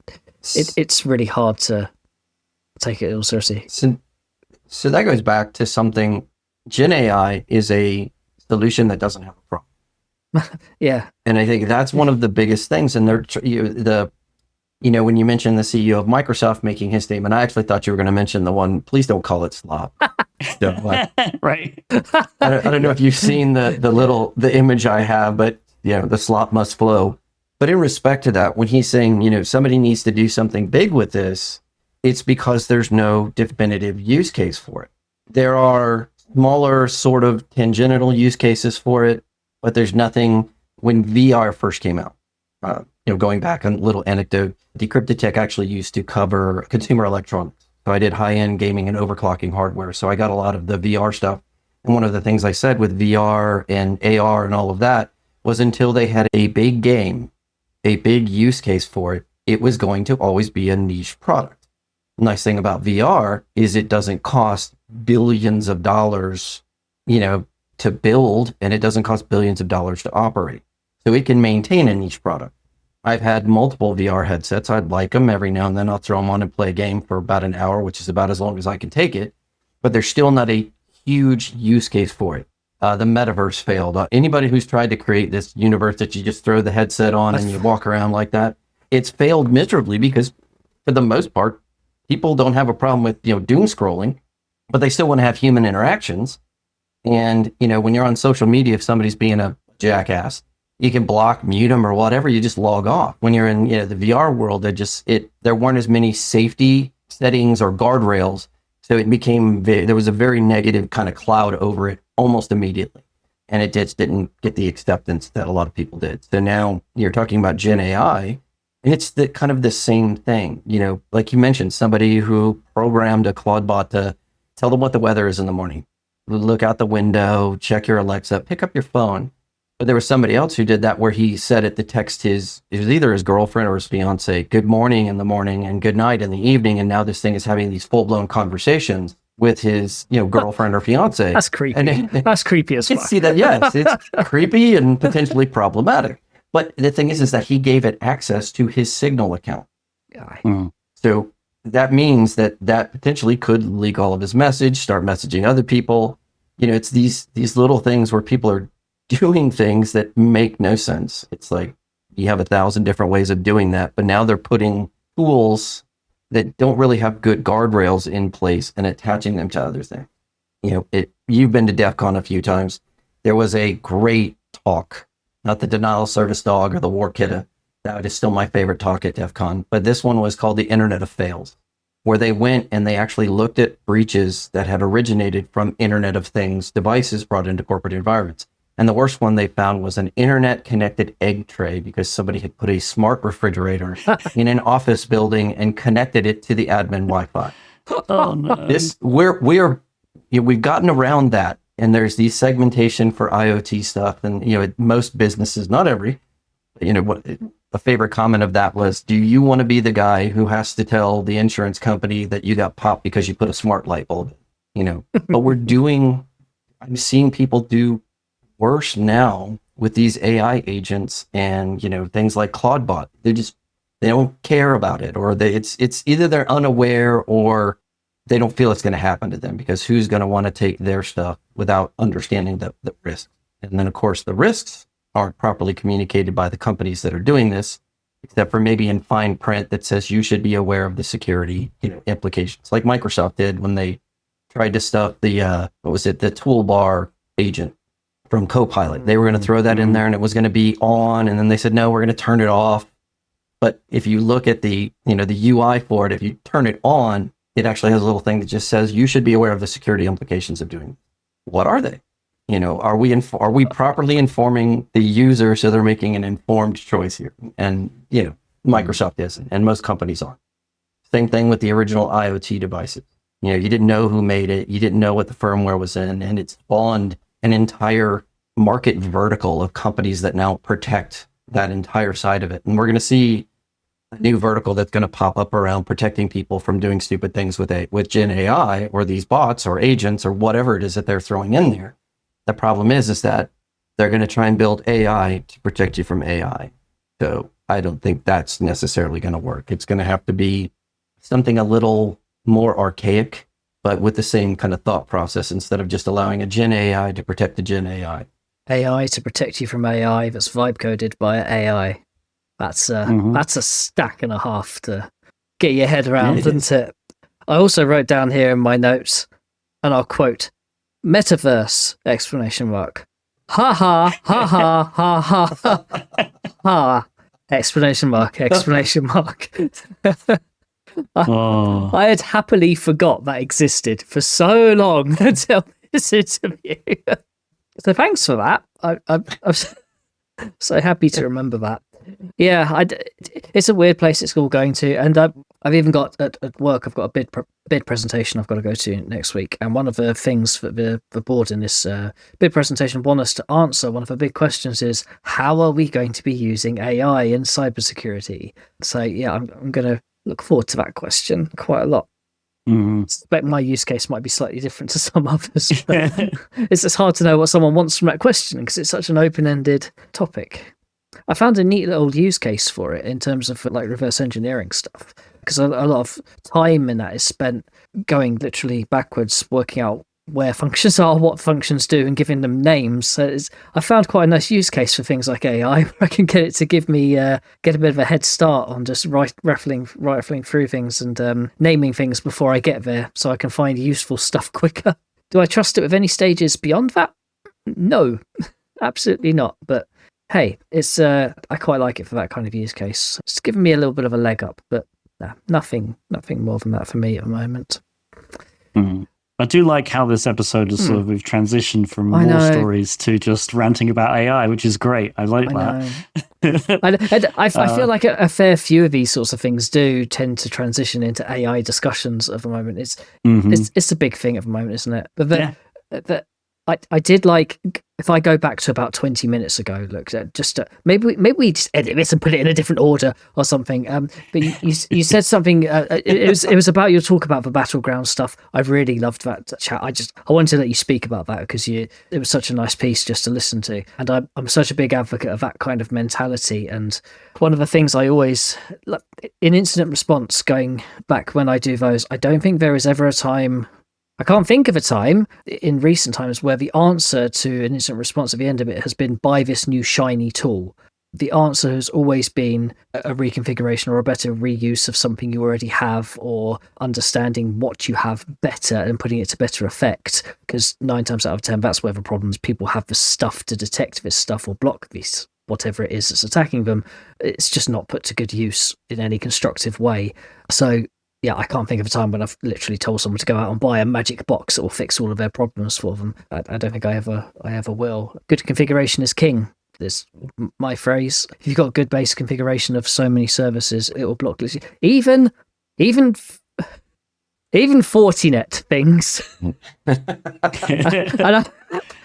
[SPEAKER 4] it's really hard to take it all seriously.
[SPEAKER 3] So that goes back to something. Gen AI is a solution that doesn't have a problem.
[SPEAKER 4] Yeah,
[SPEAKER 3] and I think that's one of the biggest things. And when you mentioned the CEO of Microsoft making his statement, I actually thought you were going to mention the one, please don't call it slop. So,
[SPEAKER 2] right.
[SPEAKER 3] I don't know if you've seen the image I have, but the slop must flow. But in respect to that, when he's saying, somebody needs to do something big with this, it's because there's no definitive use case for it. There are smaller sort of tangential use cases for it, but there's nothing when VR first came out, going back on a little anecdote, DecryptedTech actually used to cover consumer electronics. So I did high-end gaming and overclocking hardware. So I got a lot of the VR stuff. And one of the things I said with VR and AR and all of that was until they had a big game, a big use case for it, it was going to always be a niche product. The nice thing about VR is it doesn't cost billions of dollars, to build, and it doesn't cost billions of dollars to operate. So it can maintain a niche product. I've had multiple VR headsets. I'd like them every now and then. I'll throw them on and play a game for about an hour, which is about as long as I can take it. But there's still not a huge use case for it. The metaverse failed. Anybody who's tried to create this universe that you just throw the headset on and you walk around like that, it's failed miserably because for the most part, people don't have a problem with, doom scrolling, but they still want to have human interactions. And, when you're on social media, if somebody's being a jackass, you can block, mute them or whatever, you just log off. When you're in, the VR world, there weren't as many safety settings or guardrails. So it became, there was a very negative kind of cloud over it almost immediately. And it just didn't get the acceptance that a lot of people did. So now you're talking about Gen AI, and it's kind of the same thing. Like you mentioned, somebody who programmed a Claude bot to tell them what the weather is in the morning. Look out the window, check your Alexa, pick up your phone. But there was somebody else who did that where he set it to text it was either his girlfriend or his fiance, good morning in the morning and good night in the evening. And now this thing is having these full-blown conversations with his, girlfriend or fiance.
[SPEAKER 4] That's creepy. That's creepy as fuck.
[SPEAKER 3] See that? Yes, it's creepy and potentially problematic. But the thing is that he gave it access to his Signal account.
[SPEAKER 4] Yeah.
[SPEAKER 3] So that means that potentially could leak all of his message, start messaging other people. It's these little things where people are doing things that make no sense. It's like you have 1,000 different ways of doing that, but now they're putting tools that don't really have good guardrails in place and attaching them to other things. You've been to DEF CON a few times. There was a great talk, not the denial service dog or the war kidda. That is still my favorite talk at DEF CON. But this one was called the Internet of Fails, where they went and they actually looked at breaches that had originated from Internet of Things devices brought into corporate environments. And the worst one they found was an internet-connected egg tray because somebody had put a smart refrigerator in an office building and connected it to the admin Wi-Fi.
[SPEAKER 2] Oh no!
[SPEAKER 3] We've gotten around that, and there's these segmentation for IoT stuff, and most businesses, not every, what a favorite comment of that was, do you want to be the guy who has to tell the insurance company that you got popped because you put a smart light bulb in? But I'm seeing people do worse now with these AI agents and, things like Claude bot. They don't care about it, or it's either they're unaware or they don't feel it's going to happen to them, because who's going to want to take their stuff without understanding the risks? And then of course the risks aren't properly communicated by the companies that are doing this, except for maybe in fine print that says you should be aware of the security, implications, like Microsoft did when they tried to stuff the the toolbar agent from Copilot. They were going to throw that in there and it was going to be on, and then they said, no, we're going to turn it off. But if you look at the UI for it, if you turn it on, it actually has a little thing that just says you should be aware of the security implications of doing it. What are they? Are we properly informing the user so they're making an informed choice here? And Microsoft isn't, and most companies aren't. Same thing with the original IoT devices. You didn't know who made it, you didn't know what the firmware was in, and it spawned an entire market vertical of companies that now protect that entire side of it. And we're going to see a new vertical that's going to pop up around protecting people from doing stupid things with Gen AI or these bots or agents or whatever it is that they're throwing in there. The problem is that they're going to try and build AI to protect you from AI. So I don't think that's necessarily going to work. It's going to have to be something a little more archaic, but with the same kind of thought process, instead of just allowing a Gen AI to protect the Gen AI.
[SPEAKER 4] AI to protect you from AI that's vibe coded by AI. That's a stack and a half to get your head around, isn't it? I also wrote down here in my notes, and I'll quote, "Metaverse!" Exclamation mark. Ha ha ha ha ha ha ha! Exclamation mark! Exclamation mark! I had happily forgot that existed for so long until this interview. So thanks for that. So happy to remember that. Yeah, it's a weird place it's all going to, and I've even got at work. I've got a bid presentation I've got to go to next week, and one of the things for the board in this bid presentation want us to answer. One of the big questions is, how are we going to be using AI in cybersecurity? So yeah, I'm going to look forward to that question quite a lot. I suspect my use case might be slightly different to some others. It's just hard to know what someone wants from that question because it's such an open-ended topic. I found a neat little use case for it in terms of like reverse engineering stuff, because a lot of time in that is spent going literally backwards, working out where functions are, what functions do, and giving them names. So I found quite a nice use case for things like AI, where I can get it to give me get a bit of a head start on just rifling through things and naming things before I get there, so I can find useful stuff quicker. Do I trust it with any stages beyond that? No, absolutely not. But hey, it's I quite like it for that kind of use case. It's given me a little bit of a leg up, but nah, nothing more than that for me at the moment.
[SPEAKER 2] I do like how this episode is sort of, we've transitioned from more stories to just ranting about AI, which is great. I like that.
[SPEAKER 4] I feel like a fair few of these sorts of things do tend to transition into AI discussions at the moment. It's a big thing at the moment, isn't it? But I did like, if I go back to about 20 minutes ago, look, just maybe we just edit this and put it in a different order or something. But you said something. It was about your talk about the battleground stuff. I really loved that chat. I wanted to let you speak about that because it was such a nice piece just to listen to. And I'm such a big advocate of that kind of mentality. And one of the things I always, in incident response, going back when I do those, I don't think there is ever a time. I can't think of a time in recent times where the answer to an incident response at the end of it has been buy this new shiny tool. The answer has always been a reconfiguration or a better reuse of something you already have, or understanding what you have better and putting it to better effect. Because 9 times out of 10, that's where the problem is. People have the stuff to detect this stuff or block this, whatever it is that's attacking them. It's just not put to good use in any constructive way. So yeah, I can't think of a time when I've literally told someone to go out and buy a magic box that will fix all of their problems for them. I don't think I ever will. Good configuration is king. There's my phrase. If you've got good base configuration of so many services, it will block even Fortinet things.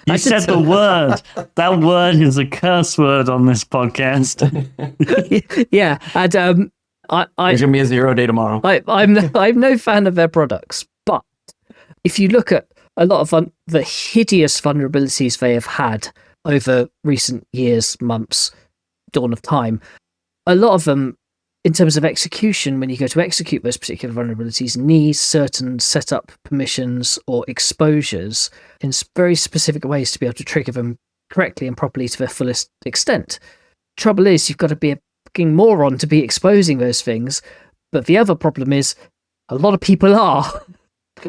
[SPEAKER 2] You said the word. That word is a curse word on this podcast.
[SPEAKER 4] Yeah, and
[SPEAKER 3] there's gonna be a 0 day tomorrow.
[SPEAKER 4] I'm no fan of their products, but if you look at a lot of the hideous vulnerabilities they have had over recent years, months, dawn of time, a lot of them, in terms of execution, when you go to execute those particular vulnerabilities, need certain setup permissions or exposures in very specific ways to be able to trigger them correctly and properly to their fullest extent. Trouble is, you've got to be a fucking moron to be exposing those things, but the other problem is a lot of people are.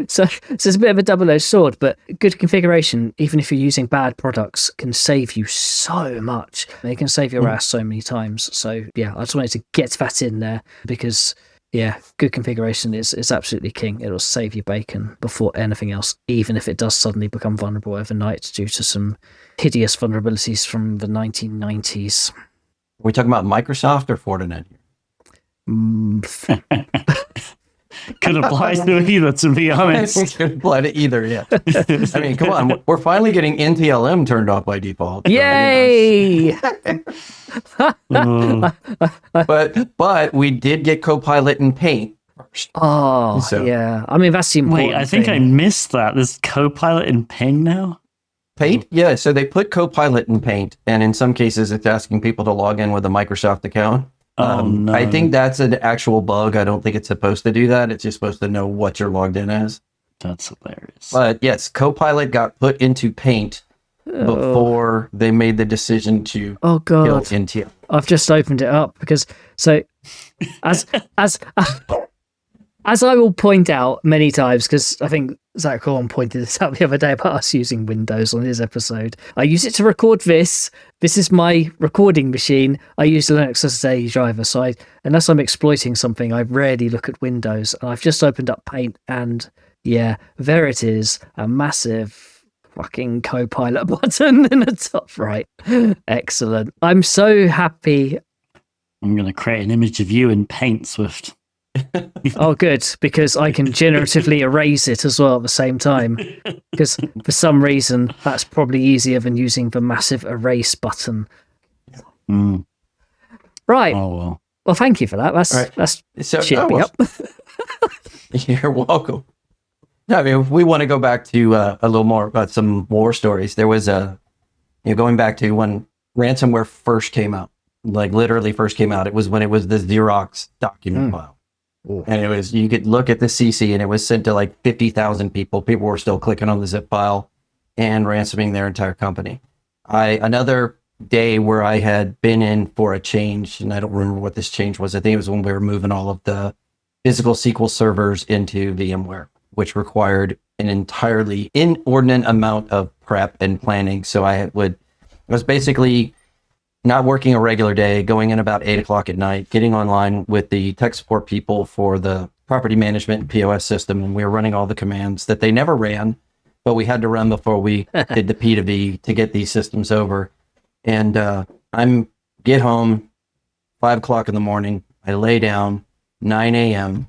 [SPEAKER 4] So it's a bit of a double-edged sword, but good configuration, even if you're using bad products, can save you so much. They can save your ass so many times. So yeah, I just wanted to get that in there because yeah, good configuration is absolutely king. It'll save you bacon before anything else, even if it does suddenly become vulnerable overnight due to some hideous vulnerabilities from the 1990s.
[SPEAKER 3] Are we talking about Microsoft or Fortinet?
[SPEAKER 2] Could apply to either, to be honest.
[SPEAKER 3] Could apply to either, yeah. I mean, come on. We're finally getting NTLM turned off by default.
[SPEAKER 4] Yay!
[SPEAKER 3] But we did get Copilot and Paint first.
[SPEAKER 4] Oh, so, yeah. I mean, that's the important
[SPEAKER 2] Wait, I think
[SPEAKER 4] thing.
[SPEAKER 2] I missed that. There's Copilot in Paint now?
[SPEAKER 3] Paint? Yeah, so they put Copilot in Paint, and in some cases it's asking people to log in with a Microsoft account.
[SPEAKER 2] No.
[SPEAKER 3] I think that's an actual bug. I don't think it's supposed to do that. It's just supposed to know what you're logged in as.
[SPEAKER 2] That's hilarious.
[SPEAKER 3] But yes, Copilot got put into Paint before they made the decision to kill NTL.
[SPEAKER 4] I've just opened it up because as I will point out many times, because I think Zach Horn pointed this out the other day about us using Windows on his episode. I use it to record this. This is my recording machine. I use Linux as a daily driver. So unless I'm exploiting something, I rarely look at Windows. And I've just opened up Paint and yeah, there it is. A massive fucking co-pilot button in the top right. Excellent. I'm so happy.
[SPEAKER 2] I'm going to create an image of you in Paint, Swift.
[SPEAKER 4] Oh, good, because I can generatively erase it as well at the same time. Because for some reason, that's probably easier than using the massive erase button.
[SPEAKER 2] Mm.
[SPEAKER 4] Right.
[SPEAKER 2] Oh, well.
[SPEAKER 4] Well, thank you for that. That's cheered me up.
[SPEAKER 3] You're welcome. No, I mean, we want to go back to a little more about some war stories. There was going back to when ransomware first came out, like literally first came out. It was when it was the Xerox document file. Ooh. And it was, you could look at the CC and it was sent to like 50,000 people. People were still clicking on the zip file and ransoming their entire company. Another day where I had been in for a change, and I don't remember what this change was. I think it was when we were moving all of the physical SQL servers into VMware, which required an entirely inordinate amount of prep and planning. So I was basically not working a regular day, going in about 8:00 at night, getting online with the tech support people for the property management and POS system. And we were running all the commands that they never ran, but we had to run before we did the P2V to get these systems over. And I'm get home 5:00 in the morning. I lay down 9 a.m.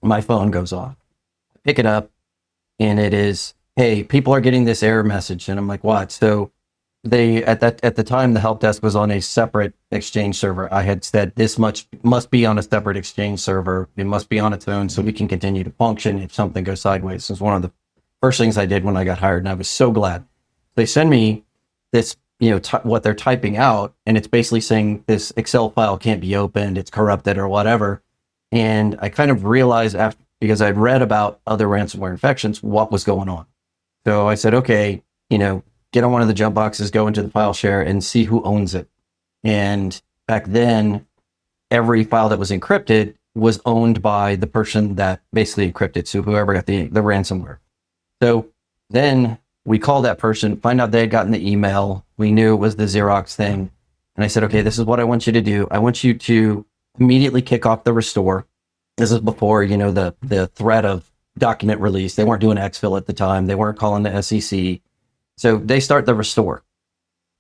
[SPEAKER 3] My phone goes off. I pick it up and it is, hey, people are getting this error message. And I'm like, what? So they at the time the help desk was on a separate Exchange server. I had said this much must be on a separate Exchange server. It must be on its own so we can continue to function if something goes sideways. This was one of the first things I did when I got hired, and I was so glad. They send me this, what they're typing out, and it's basically saying this Excel file can't be opened, it's corrupted or whatever. And I kind of realized after, because I'd read about other ransomware infections, what was going on. So I said, okay, get on one of the jump boxes, go into the file share and see who owns it. And back then, every file that was encrypted was owned by the person that basically encrypted. So whoever got the ransomware. So then we called that person, find out they had gotten the email. We knew it was the Xerox thing. And I said, okay, this is what I want you to do. I want you to immediately kick off the restore. This is before, the threat of document release. They weren't doing exfil at the time. They weren't calling the SEC. So they start the restore.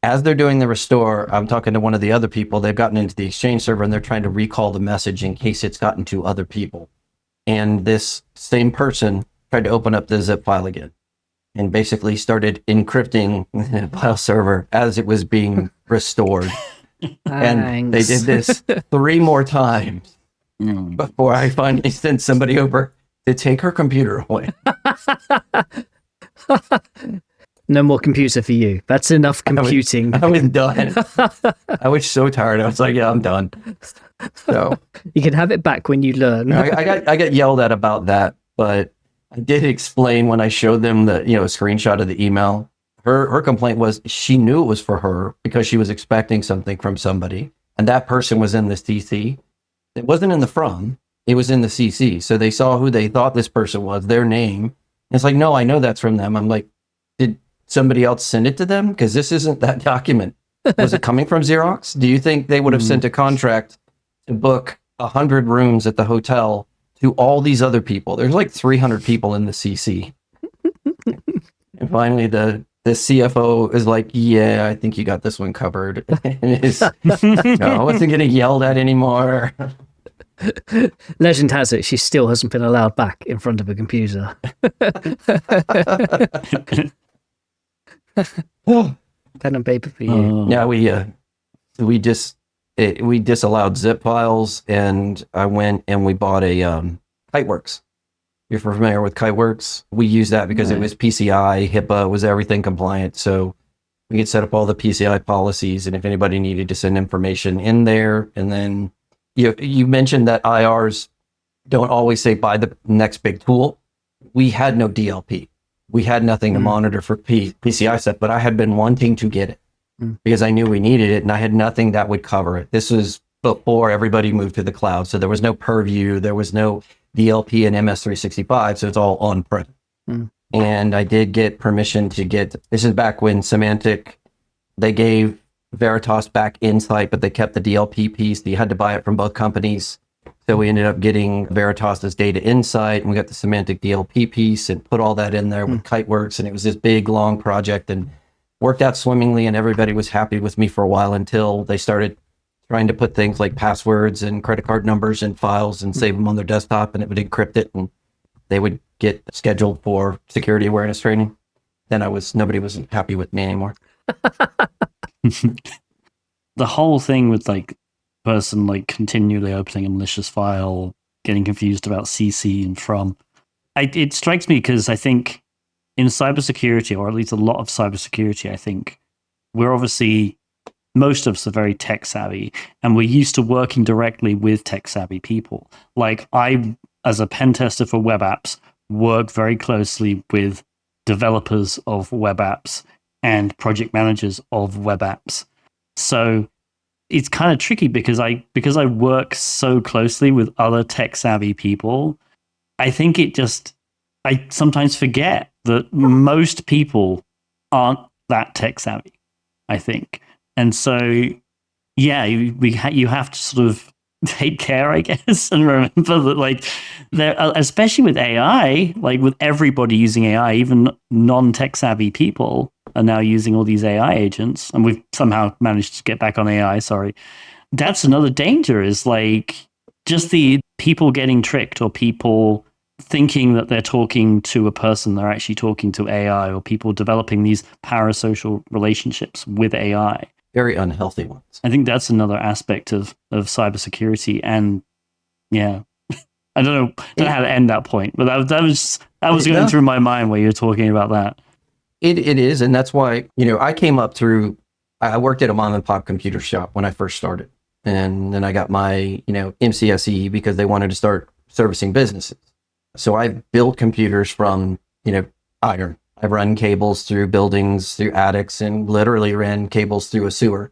[SPEAKER 3] As they're doing the restore, I'm talking to one of the other people. They've gotten into the Exchange server and they're trying to recall the message in case it's gotten to other people. And this same person tried to open up the zip file again and basically started encrypting the file server as it was being restored. And they did this 3 more times before I finally sent somebody over to take her computer away.
[SPEAKER 4] No more computer for you. That's enough computing.
[SPEAKER 3] I was done. I was so tired. I was like, yeah, I'm done. So
[SPEAKER 4] you can have it back when you learn.
[SPEAKER 3] I got yelled at about that, but I did explain when I showed them the a screenshot of the email. Her complaint was she knew it was for her because she was expecting something from somebody, and that person was in the CC. It wasn't in the from. It was in the CC. So they saw who they thought this person was, their name. And it's like, no, I know that's from them. I'm like, did somebody else send it to them? Because this isn't that document. Was it coming from Xerox? Do you think they would have sent a contract to book 100 rooms at the hotel to all these other people? There's like 300 people in the CC. And finally, the CFO is like, yeah, I think you got this one covered. No, I wasn't getting yelled at anymore.
[SPEAKER 4] Legend has it she still hasn't been allowed back in front of a computer. Pen and paper for you.
[SPEAKER 3] Yeah, we disallowed zip files, and I went and we bought a Kiteworks. If you're familiar with Kiteworks, we used that because it was PCI, HIPAA, was everything compliant. So we could set up all the PCI policies, and if anybody needed to send information in there, and then you mentioned that IRs don't always say buy the next big tool. We had no DLP. We had nothing to monitor for PCI stuff, but I had been wanting to get it because I knew we needed it, and I had nothing that would cover it. This was before everybody moved to the cloud, so there was no Purview, there was no DLP and MS365, so it's all on-prem. And I did get permission to get, this is back when Symantec, they gave Veritas back Insight, but they kept the DLP piece. You had to buy it from both companies. So we ended up getting Veritas's data insight, and we got the semantic DLP piece and put all that in there with Kiteworks. And it was this big, long project and worked out swimmingly. And everybody was happy with me for a while until they started trying to put things like passwords and credit card numbers in files and save them on their desktop, and it would encrypt it. And they would get scheduled for security awareness training. Then nobody was happy with me anymore.
[SPEAKER 2] The whole thing with like person like continually opening a malicious file, getting confused about CC and from, it strikes me because I think in cybersecurity, or at least a lot of cybersecurity, I think we're obviously, most of us are very tech savvy, and we're used to working directly with tech savvy people. Like I, as a pen tester for web apps, work very closely with developers of web apps and project managers of web apps. So it's kind of tricky because I work so closely with other tech savvy people. I think I sometimes forget that most people aren't that tech savvy, I think. And so, yeah, you have to sort of take care, I guess, and remember that, like, there, especially with AI, like with everybody using AI, even non-tech savvy people are now using all these AI agents, and we've somehow managed to get back on AI. Sorry, that's another danger, is like just the people getting tricked, or people thinking that they're talking to a person, they're actually talking to AI, or people developing these parasocial relationships with AI.
[SPEAKER 3] Very unhealthy ones.
[SPEAKER 2] I think that's another aspect of cybersecurity. And yeah, I don't know how to end that point, but that was going through my mind while you were talking about that.
[SPEAKER 3] It is, and that's why, I came up through, I worked at a mom and pop computer shop when I first started. And then I got my, MCSE because they wanted to start servicing businesses. So I built computers from, iron. I run cables through buildings, through attics, and literally ran cables through a sewer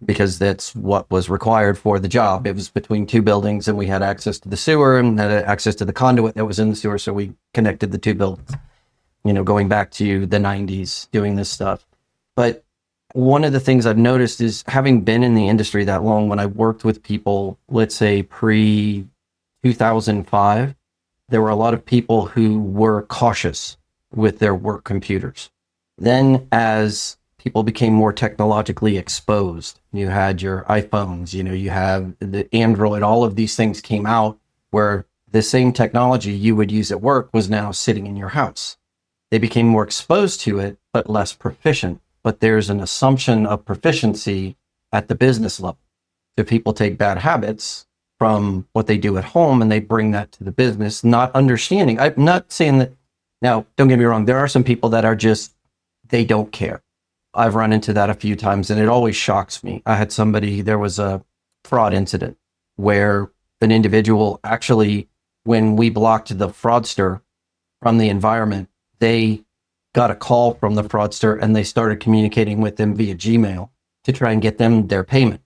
[SPEAKER 3] because that's what was required for the job. It was between two buildings, and we had access to the sewer and had access to the conduit that was in the sewer. So we connected the two buildings, going back to the 90s doing this stuff. But one of the things I've noticed is, having been in the industry that long, when I worked with people, let's say pre-2005, there were a lot of people who were cautious with their work computers. Then as people became more technologically exposed, you had your iPhones, you have the Android, all of these things came out where the same technology you would use at work was now sitting in your house. They became more exposed to it, but less proficient. But there's an assumption of proficiency at the business level. So people take bad habits from what they do at home and they bring that to the business, not understanding. I'm not saying that. Now, don't get me wrong, there are some people that are just, they don't care. I've run into that a few times, and it always shocks me. There was a fraud incident where an individual actually, when we blocked the fraudster from the environment, they got a call from the fraudster and they started communicating with them via Gmail to try and get them their payment.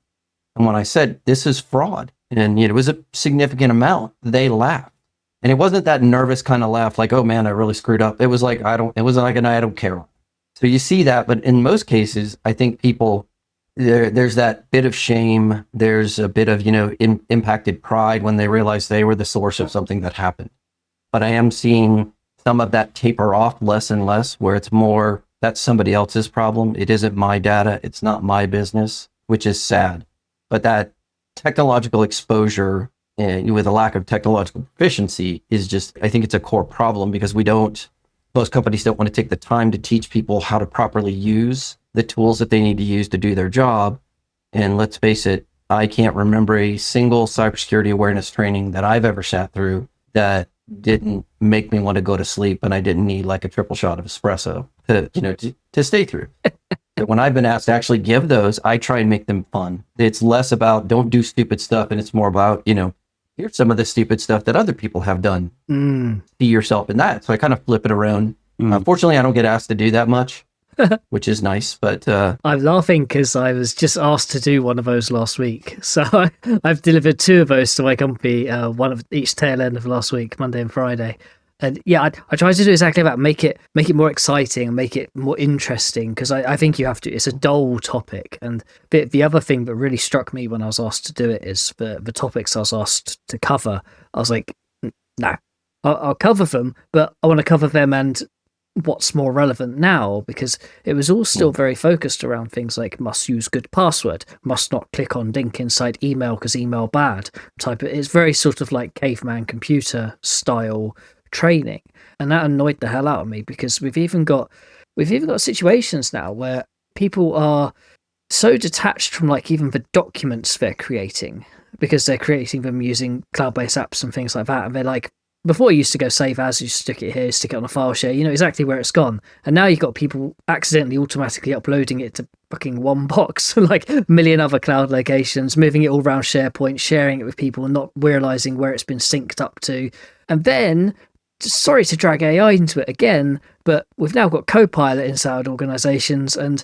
[SPEAKER 3] And when I said, this is fraud, and it was a significant amount, they laughed. And it wasn't that nervous kind of laugh, like, oh man, I really screwed up. It was like, I don't care. So you see that, but in most cases, I think people, there's that bit of shame. There's a bit of, impacted pride when they realize they were the source of something that happened. But I am seeing some of that taper off less and less, where it's more, that's somebody else's problem. It isn't my data. It's not my business, which is sad. But that technological exposure, with a lack of technological proficiency, is just, I think it's a core problem, because most companies don't want to take the time to teach people how to properly use the tools that they need to use to do their job. And let's face it, I can't remember a single cybersecurity awareness training that I've ever sat through that didn't make me want to go to sleep, and I didn't need like a triple shot of espresso to stay through. But when I've been asked to actually give those, I try and make them fun. It's less about don't do stupid stuff, and it's more about, here's some of the stupid stuff that other people have done. See yourself in that. So I kind of flip it around. Fortunately, I don't get asked to do that much, which is nice. But
[SPEAKER 4] I'm laughing because I was just asked to do one of those last week. So I've delivered two of those to my company, one of each tail end of last week, Monday and Friday. And yeah, I try to do exactly that, make it more exciting and make it more interesting, because I think you have to. It's a dull topic, and the other thing that really struck me when I was asked to do it is the topics I was asked to cover. I was like, no, I'll cover them, but I want to cover them and what's more relevant now, because it was all still very focused around things like must use good password, must not click on link inside email because email bad type. It's very sort of like caveman computer style training, and that annoyed the hell out of me, because we've even got situations now where people are so detached from like even the documents they're creating, because they're creating them using cloud-based apps and things like that, and they're like, before you used to go save as, you stick it here, stick it on a file share, you know exactly where it's gone. And now you've got people accidentally automatically uploading it to fucking one box, like a million other cloud locations, moving it all around SharePoint, sharing it with people, and not realizing where it's been synced up to. And then, sorry to drag AI into it again, but we've now got Copilot inside organizations. And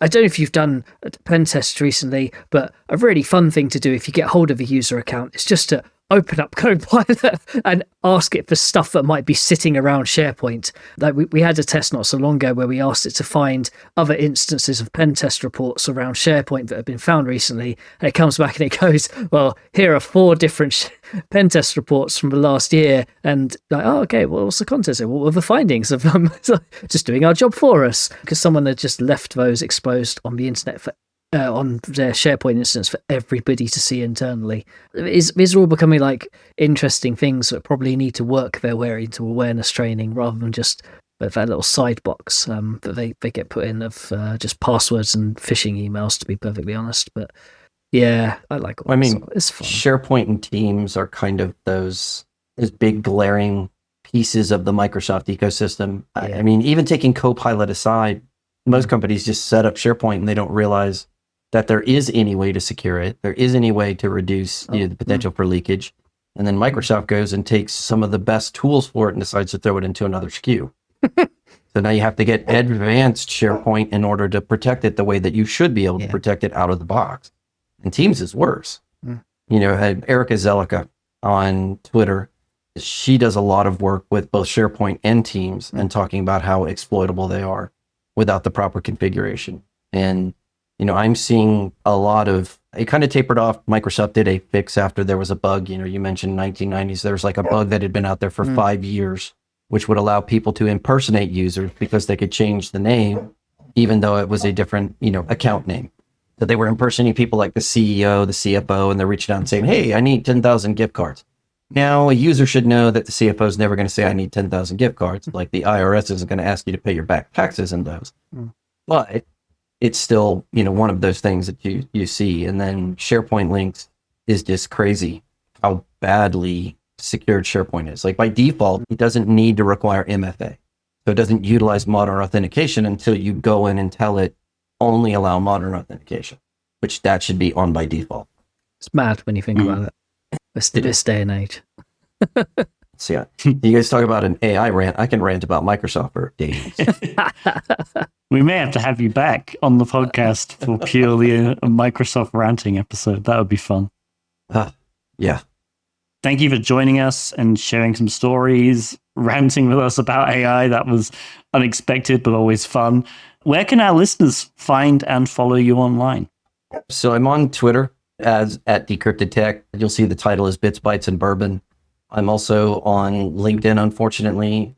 [SPEAKER 4] I don't know if you've done a pen test recently, but a really fun thing to do if you get hold of a user account is just to open up Copilot and ask it for stuff that might be sitting around SharePoint. Like we had a test not so long ago where we asked it to find other instances of pen test reports around SharePoint that have been found recently, and it comes back and it goes, well, here are 4 different pen test reports from the last year, and like, oh, okay, well, what's the context? What were the findings of them? Just doing our job for us, because someone had just left those exposed on the internet for on their SharePoint instance for everybody to see internally. These are all becoming like interesting things that probably need to work their way into awareness training, rather than just that little side box that they get put in of just passwords and phishing emails, to be perfectly honest. But yeah, I like all it's fun.
[SPEAKER 3] SharePoint and Teams are kind of those big glaring pieces of the Microsoft ecosystem. Yeah. I mean, even taking Copilot aside, most companies just set up SharePoint and they don't realize that there is any way to secure it. There is any way to reduce the potential for leakage. And then Microsoft goes and takes some of the best tools for it and decides to throw it into another SKU. So now you have to get advanced SharePoint in order to protect it the way that you should be able to protect it out of the box. And Teams is worse. You know, Erica Zelica on Twitter, she does a lot of work with both SharePoint and Teams and talking about how exploitable they are without the proper configuration. And you know, I'm seeing a lot of, it kind of tapered off. Microsoft did a fix after there was a bug. You know, you mentioned 1990s. There was like a bug that had been out there for 5 years, which would allow people to impersonate users because they could change the name, even though it was a different, you know, account name. So they were impersonating people like the CEO, the CFO, and they're reaching out and saying, hey, I need 10,000 gift cards. Now, a user should know that the CFO is never going to say, I need 10,000 gift cards. Like the IRS isn't going to ask you to pay your back taxes in those. But it's still, you know, one of those things that you see. And then SharePoint links is just crazy how badly secured SharePoint is. Like by default, it doesn't need to require MFA. So it doesn't utilize modern authentication until you go in and tell it only allow modern authentication, which that should be on by default.
[SPEAKER 4] It's mad when you think about it. This day and age.
[SPEAKER 3] So yeah, you guys talk about an AI rant. I can rant about Microsoft for days.
[SPEAKER 2] We may have to have you back on the podcast for purely a Microsoft ranting episode. That would be fun.
[SPEAKER 3] Yeah.
[SPEAKER 2] Thank you for joining us and sharing some stories, ranting with us about AI. That was unexpected, but always fun. Where can our listeners find and follow you online?
[SPEAKER 3] So I'm on Twitter as at DecryptedTech. You'll see the title is Bits, Bytes, and Bourbon. I'm also on LinkedIn, unfortunately.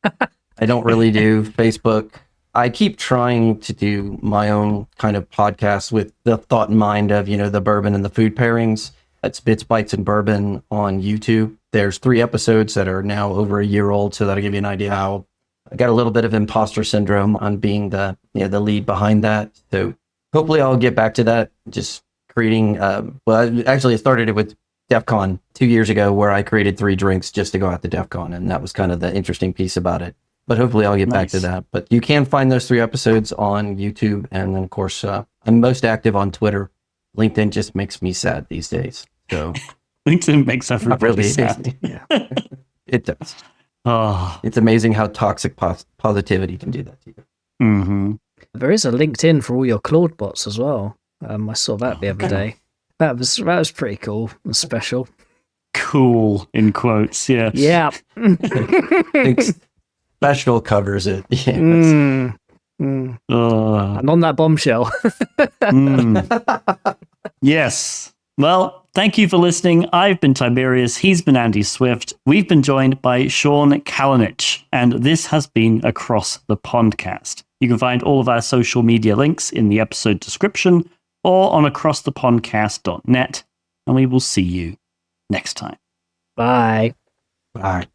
[SPEAKER 3] I don't really do Facebook. I keep trying to do my own kind of podcast with the thought in mind of, you know, the bourbon and the food pairings. That's Bits, Bytes, and Bourbon on YouTube. There's 3 episodes that are now over a year old, so that'll give you an idea how I got a little bit of imposter syndrome on being the lead behind that. So hopefully I'll get back to that. Just creating, I started it with DEF CON 2 years ago, where I created 3 drinks just to go out to DEF CON. And that was kind of the interesting piece about it. But hopefully I'll get back to that. But you can find those 3 episodes on YouTube. And then, of course, I'm most active on Twitter. LinkedIn just makes me sad these days. So
[SPEAKER 2] LinkedIn makes everybody really sad.
[SPEAKER 3] Yeah, it does.
[SPEAKER 2] Oh.
[SPEAKER 3] It's amazing how toxic positivity can do that to you.
[SPEAKER 2] Mm-hmm.
[SPEAKER 4] There is a LinkedIn for all your Claude bots as well. I saw that the other day. That was pretty cool and special.
[SPEAKER 2] Cool. cool in quotes. Yeah.
[SPEAKER 4] Yeah.
[SPEAKER 3] think special covers it. Yes.
[SPEAKER 4] And on that bombshell.
[SPEAKER 2] Yes. Well, thank you for listening. I've been Tiberius. He's been Andy Swift. We've been joined by Sean Kalinich, and this has been Across the Pondcast. You can find all of our social media links in the episode description or on acrossthepondcast.net, and we will see you next time.
[SPEAKER 4] Bye.
[SPEAKER 3] Bye.